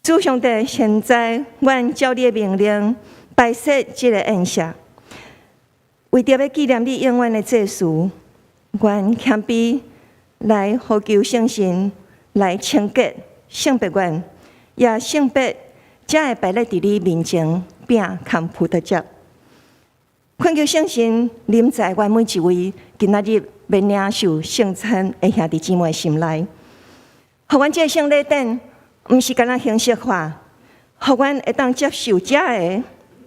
主上帝，现在阮照你的命令，摆设即个宴席。为着要纪念你永远的祭祀，愿谦卑来呼求圣神来清洁圣别愿，也圣别才会摆咧伫你面前饼含葡萄汁。恳求圣神临在阮每一位今仔日要领受圣餐的兄弟姊妹心内，互阮这个圣礼典毋是干那形式化，互阮会当接受这个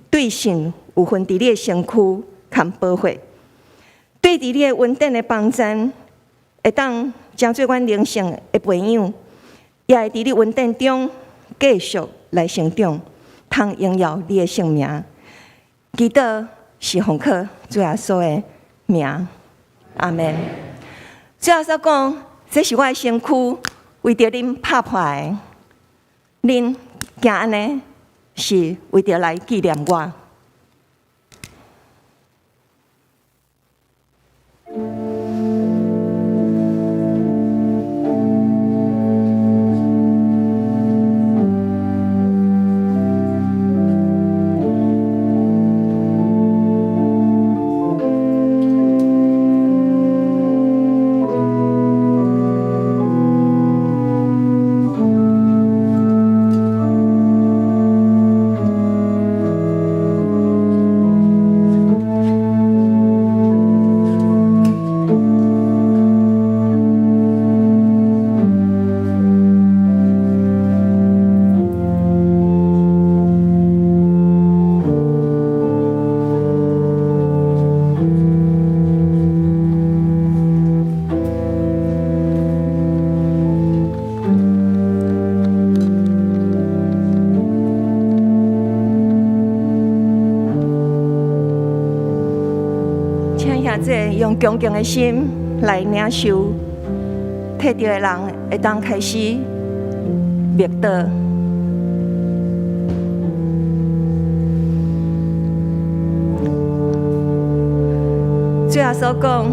对神有份伫你的身躯。含保护，对伫你的稳定的帮衬，会当将做阮灵性的培养，也会伫你稳定中继续来成长，通荣耀你的圣名。祈祷是奉靠主耶稣的名，阿门。主耶稣讲：这是我的身躯，为着恁拍破的，恁行安尼是为着来纪念我。用恭敬的心来领受，摕到的人会当开始灭道。主耶稣讲：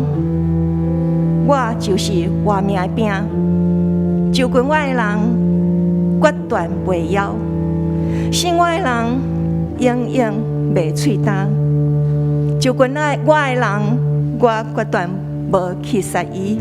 我就是活命的饼，就跟我的人决断袂枵，信我的人永远袂喙焦，就跟我的人。我决断无去杀伊。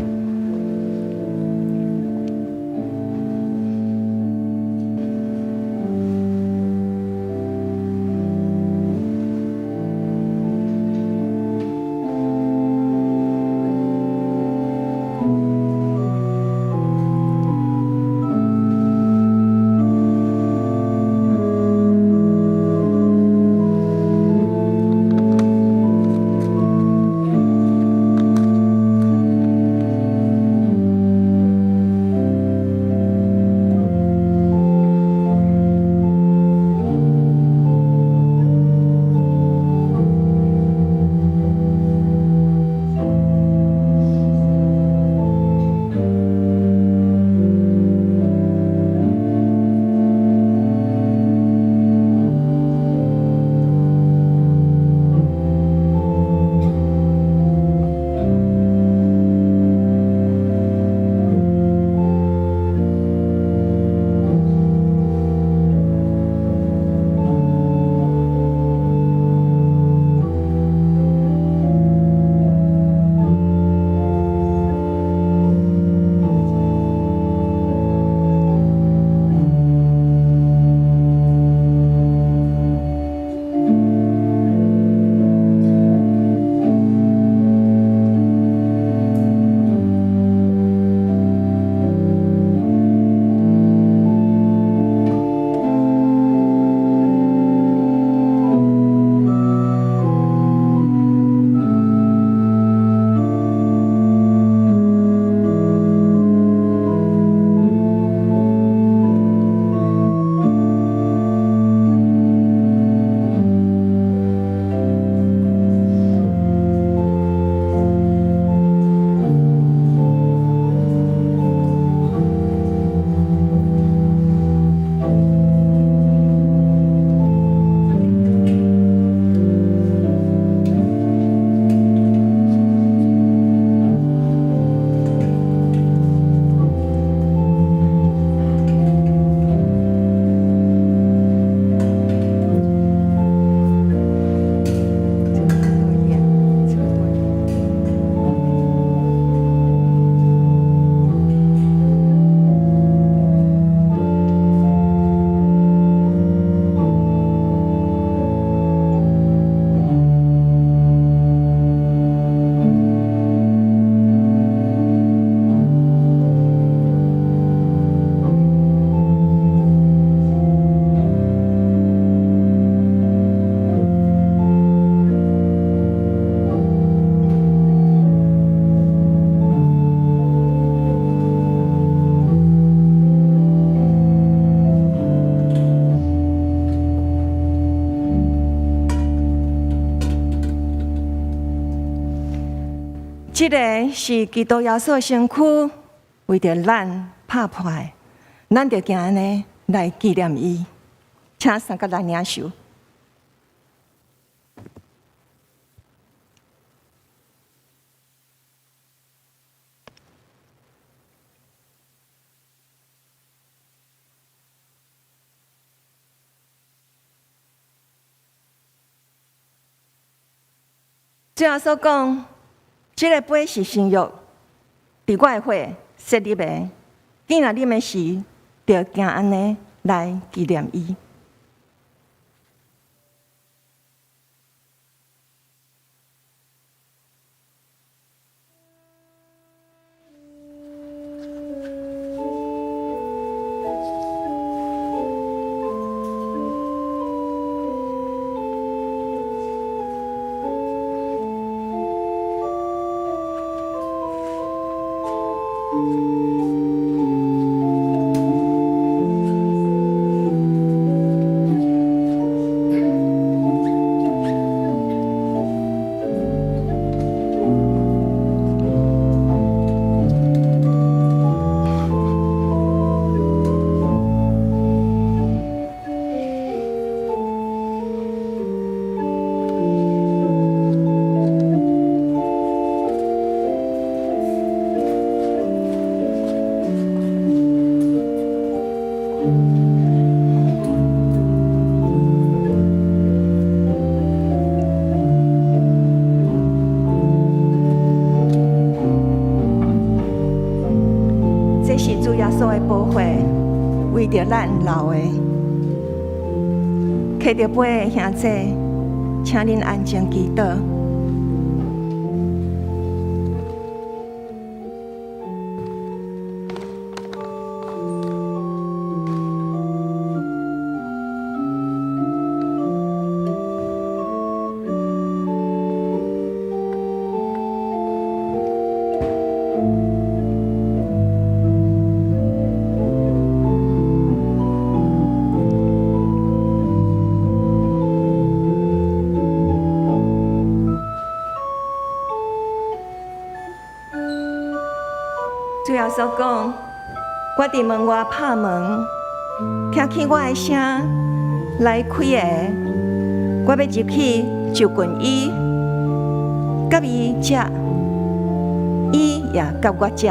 这个是基督耶稣身躯为着咱拍破的，咱就行安尼来纪念伊。请三个来领受。最后所讲，这个杯是新约，伫我的血设立的，既然啉的时，就行安尼来纪念伊。为着咱老的，摕着杯的兄弟，请恁安静祈祷。主耶稣讲，我伫门外拍门，听见我的声来开的，我要入去就近伊，甲伊食，伊也甲我食。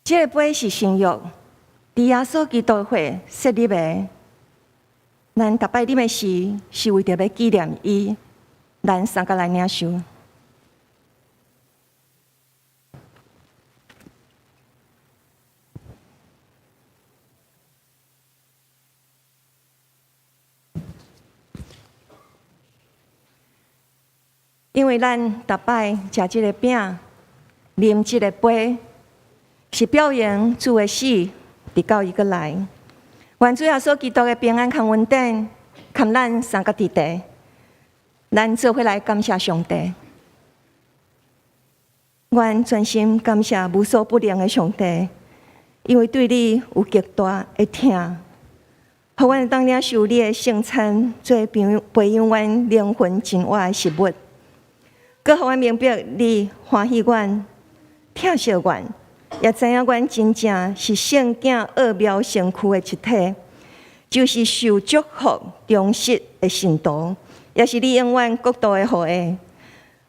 这个杯是新约，伫耶稣基督会设立的。咱逐摆啉的时，是为着要纪念伊，咱三个来领受。因为咱逐摆食即个饼，啉即个杯，是表扬主的死，直到伊过来。愿主耶稣基督的平安和稳定，含咱三个伫地。咱做伙来感谢上帝。愿全心感谢无所不能的上帝，因为对你有极大的疼，互阮当领受你的圣餐，做培养阮灵魂真活的食物。搁互阮明白你欢喜阮、疼惜阮，也知影阮真正是圣囝奥妙身躯的一体，就是受祝福、忠实的信徒，也是你永远国度的后裔。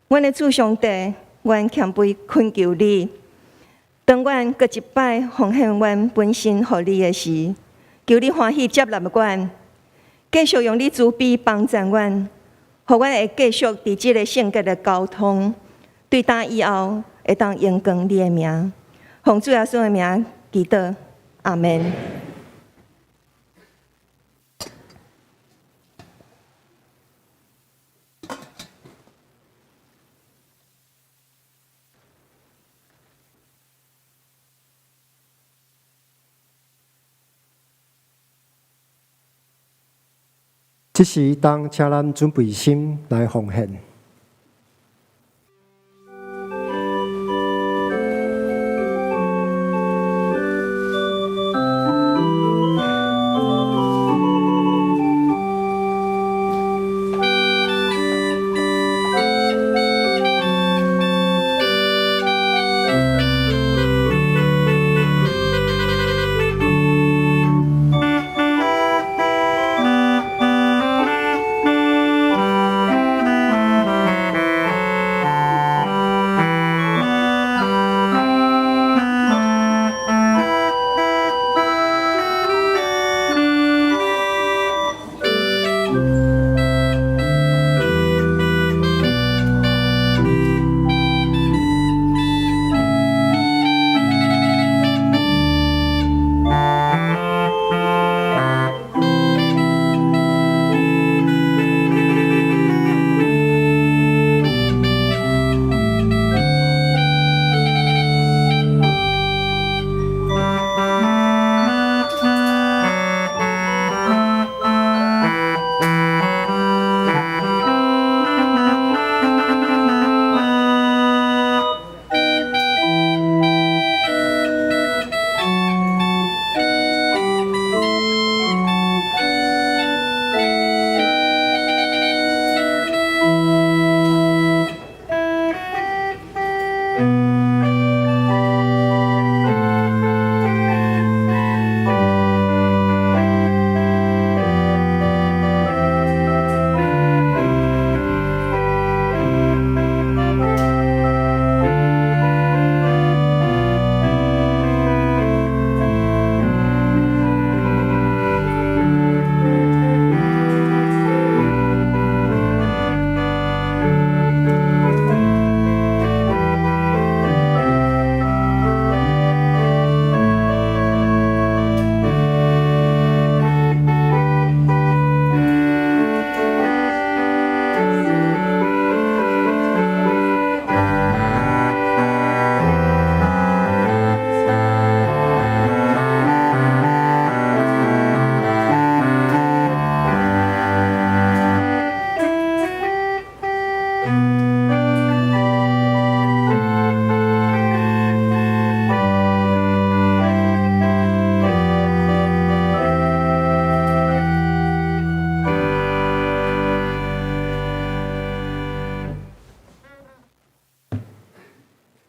阮的主上帝，阮谦卑恳求你，当阮各一摆奉献阮本身予你的时，求你欢喜接纳阮，继续用你慈悲帮助阮。互阮会继续伫即个圣洁的交通，对打以后会当荣光你的名，奉主耶稣的名祈祷，阿门。这时，当请咱准备心来奉献。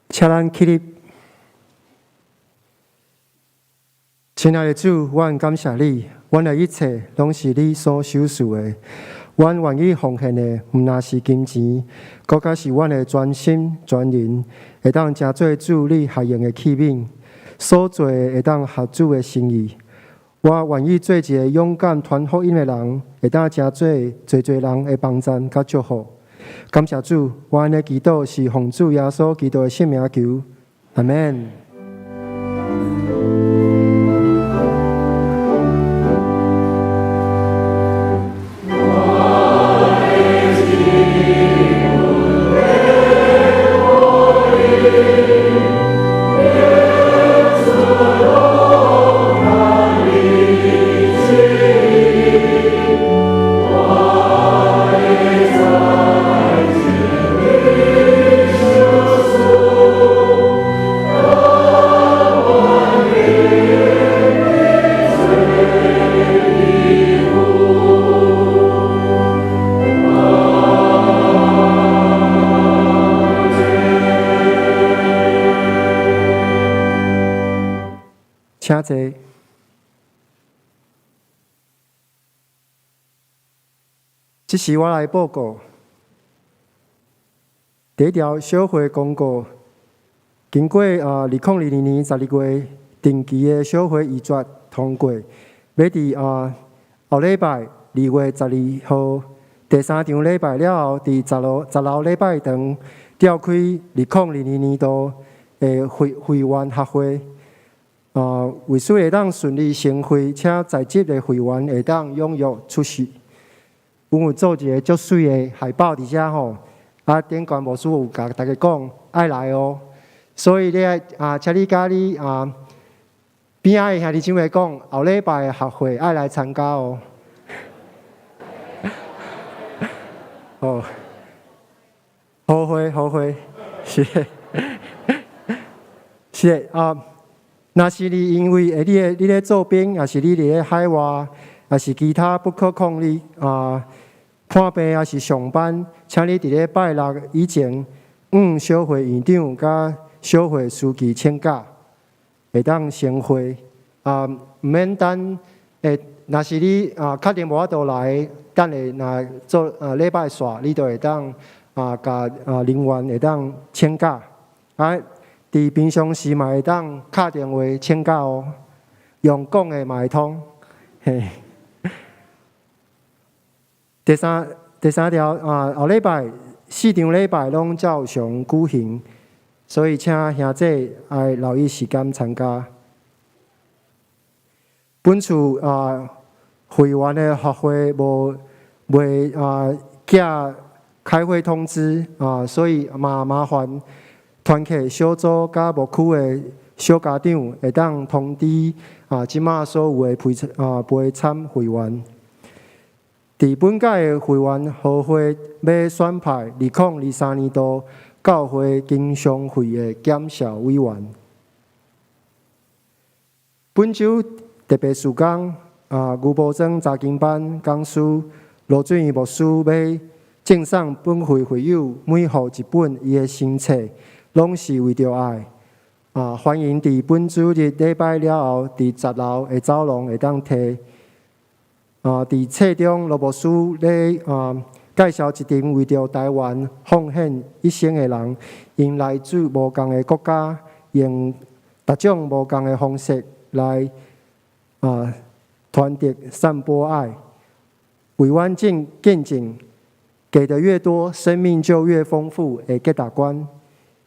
请咱起立。亲爱的主，阮感谢你，阮的一切拢是你所收受的。阮愿意奉献的，毋那是金钱，更加是阮的专心、专人，会当成做主你下用的器皿。所做会当合主的心意。我愿意做一个勇敢传福音的人，会当真做人的帮助甲祝福。感谢主，我安尼祈祷是奉主耶稣基督的圣名求，阿门。请坐。这是我来报告。第一条小会公告，经过2022年12月定期的小会议决通过，要伫后礼拜2月12号第3场礼拜了后，伫10楼礼拜堂召开2022年度的会员学会。为使会当顺利成会，且在职的会员会当踊跃出席。阮有做一个足水的海报伫遮吼，顶管牧师有甲大家讲爱来哦，所以你请你甲你边仔的兄弟姊妹讲，后礼拜的学会爱来参加哦。哦，好会，是的，是的若是你因为你咧做兵，也是你伫咧海外，也是其他不可抗力看病，也是上班，请你伫咧拜六以前，小会院长甲小会书记请假，会当先会毋免等若是你确定无法度来，等下若做礼拜煞，你就会当甲人员会当请假伫平常时嘛会当敲电话请假哦，用讲的嘛会通。嘿，第三条后礼拜4场礼拜拢照常举行，所以请兄弟爱留意时间参加。本次会员的学会未寄开会通知所以麻烦。团契小组甲牧区的小家长会当通知即马所有的陪参会员。伫本届的会员学会要选派2023年度教会经常会的检校委员。本周特别事工牛埔庄查经班讲师罗俊义牧师要赠送本会会友每户一本伊的新册。拢是为着爱欢迎伫本主日礼拜了后，伫10楼的走廊会当摕伫册中，罗牧师咧介绍一场为着台湾奉献一生的人，因来自无共的国家，用各种无共的方式来传递散播爱，为阮见证，给的越多，生命就越丰富的价值观。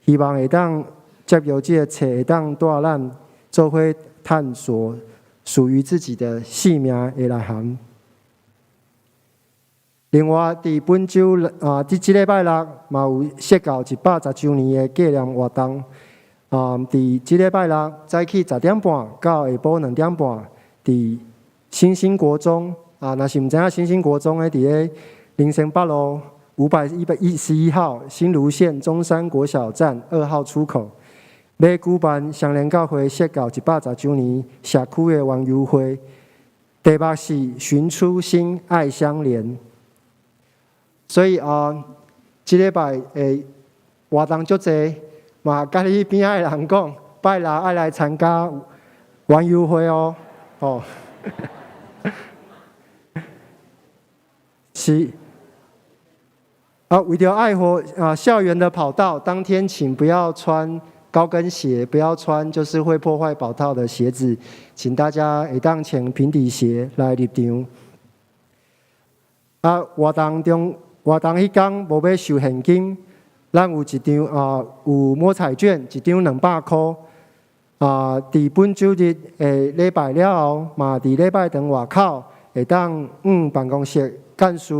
希望会当接由这个册会当带咱做伙探索属于自己的性命的内涵。另外，伫本周这礼拜六嘛有设到110周年的纪念活动。伫这礼拜六早起10点半到下晡2点半，伫新兴国中若是毋知影新兴国中伫咧林森北路511号新芦线中山国小站2号出口，要举办相连教会设到110周年社区的网友会，题目是寻初心爱相连。所以这礼拜活动足济，嘛甲你边仔的人讲，拜六爱来参加网友会哦。是。为了爱护校园的跑道，当天请不要穿高跟鞋，不要穿就是会破坏宝套的鞋子，请大家会当穿平底鞋来入场。活动迄天无要收现金，咱有一张有摸彩券，一张200块。伫本周日礼拜了后，嘛伫礼拜堂外口会当办公室干事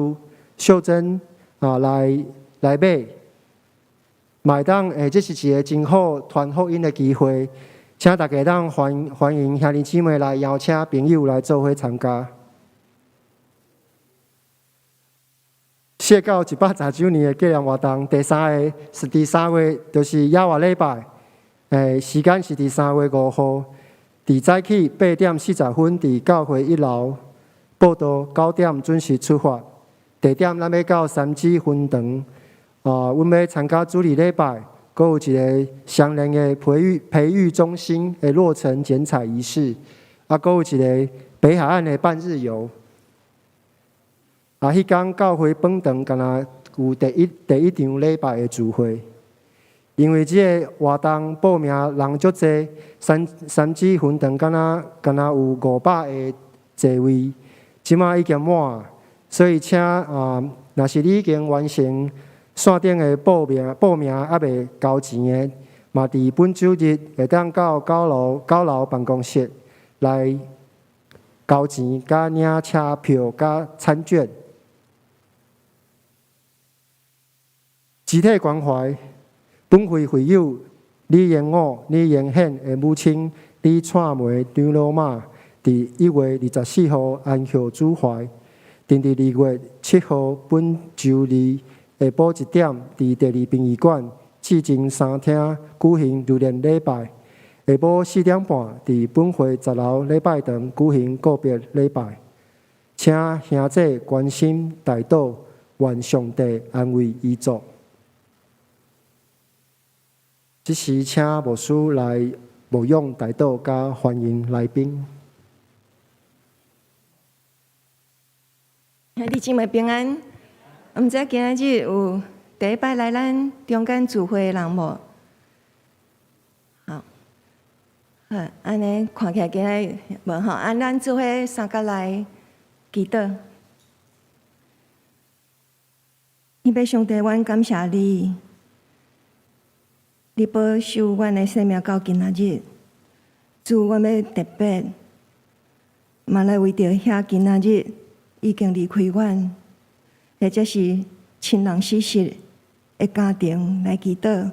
秀珍来买。买当这是一个真好传福音的机会，请大家当欢迎兄弟姊妹来邀请朋友来做伙参加。写到110周年的纪念活动，第3个是第3月，就是亚活礼拜。时间是第3月5号，伫早起8点40分，伫教会1楼报道9点准时出发。地点咱要到三指分堂。阮要参加主日礼拜，阁有一个相连的培育中心的落成剪彩仪式，阁有一个北海岸的半日游。迄天教会饭堂敢若有第一场礼拜的聚会。因为这个活动报名人足济，三指分堂敢若有500个座位，即马已经满，所以请若是你已经完成线顶的报名还未交钱的，嘛伫本周日会当到九楼办公室来交钱，甲领车票甲餐券。集体关怀。本会会友李延武、李延显的母亲李灿梅张老妈，伫1月24号安详主怀，定伫2月7号本周日下晡1点，伫第2殡仪馆至真3厅举行留念礼拜；下晡4点半，伫本会10楼礼拜堂举行告别礼拜。请兄姐关心代祷，愿上帝安慰伊族。这时，请牧师来牧养代祷，加欢迎来宾。兄弟姊妹平安。毋知今仔日有第一摆来咱中间聚会的人无？好，安尼看起来今仔无吼，咱做伙三角来祈祷。你要上帝，阮感谢你。你保守阮的生命到今仔日，主，阮要特别，嘛来为着遐今仔日已经离开阮，或者是亲人逝世的家庭来祈祷。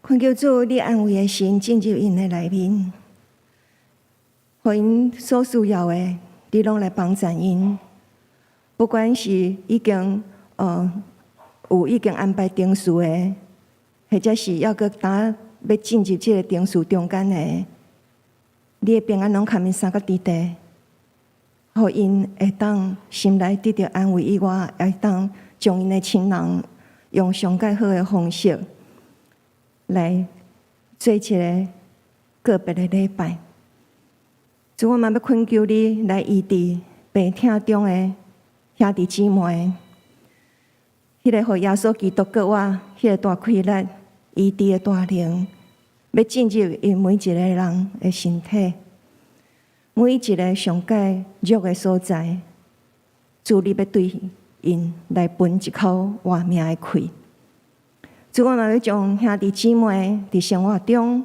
恳求主，你安慰的心进入因的内面，互因所需要的，你拢来帮助因。不管是已经已经安排定数的。或者是要搁呾要进入这个定数中间的，你的平安拢含因三角地带，互因会当心内得到安慰以外，会当将因的亲人用上介好的方式来做一个个别的礼拜。主，我嘛要恳求你来医治病痛中的兄弟姊妹，迄个互耶稣基督给我迄个大气力。医治的大能，要进入因每一个人的身体，每一个上界弱的所在，主你要对因来分一口活命的气。主，我嘛要将兄弟姊妹伫生活中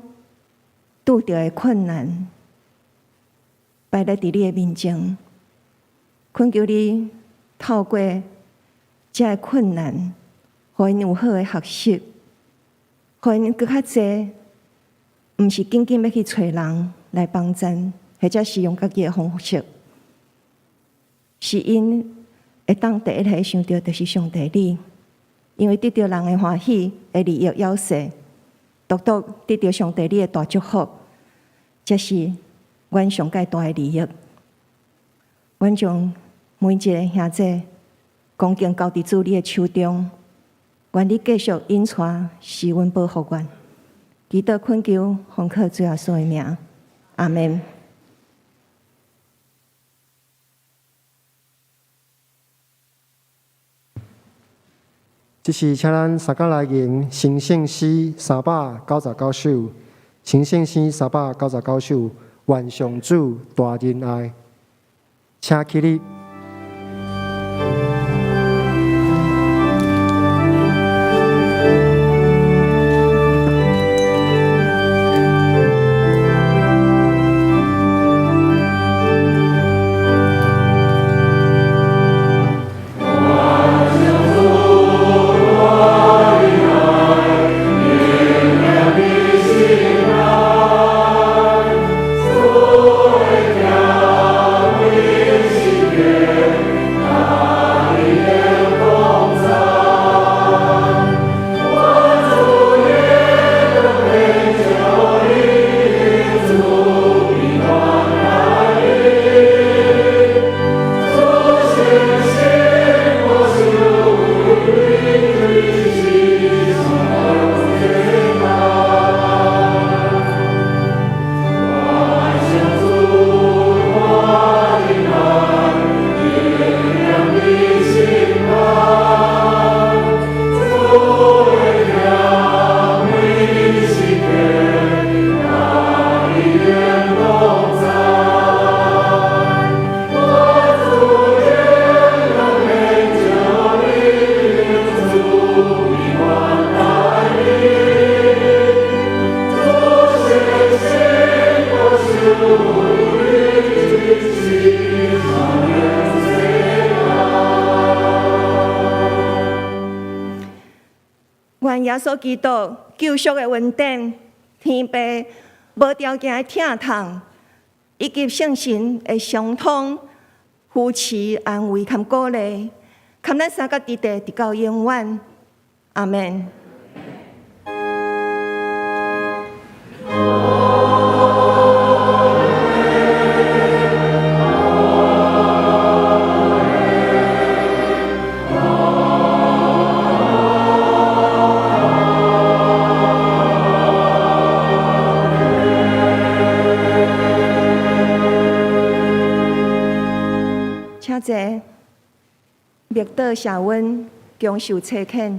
拄到的困难，摆在你的面前，恳求你透过这个困难，互因有好的学习。互因搁较济，毋是紧紧要去找人来帮衬，或者是用家己的方式，是因会当第一个想到就是上帝你，因为得到人的欢喜的利益要挟，独独得到上帝你的大祝福，这是阮上界大的利益。阮将每一个兄弟恭敬交伫主你的手中。愿你继续引带施恩保护阮，祈祷恳求，奉靠主耶稣的名，阿门。这是请咱三甲来迎新圣诗399首，新圣诗399首，愿上主大仁爱，请起立。愿耶稣基督救赎的恩典、天父无条件的疼痛，以及圣神的相通、扶持、安慰和鼓励，看咱三个伫地直到永远。阿门。请坐，默祷谢恩，恭受差遣。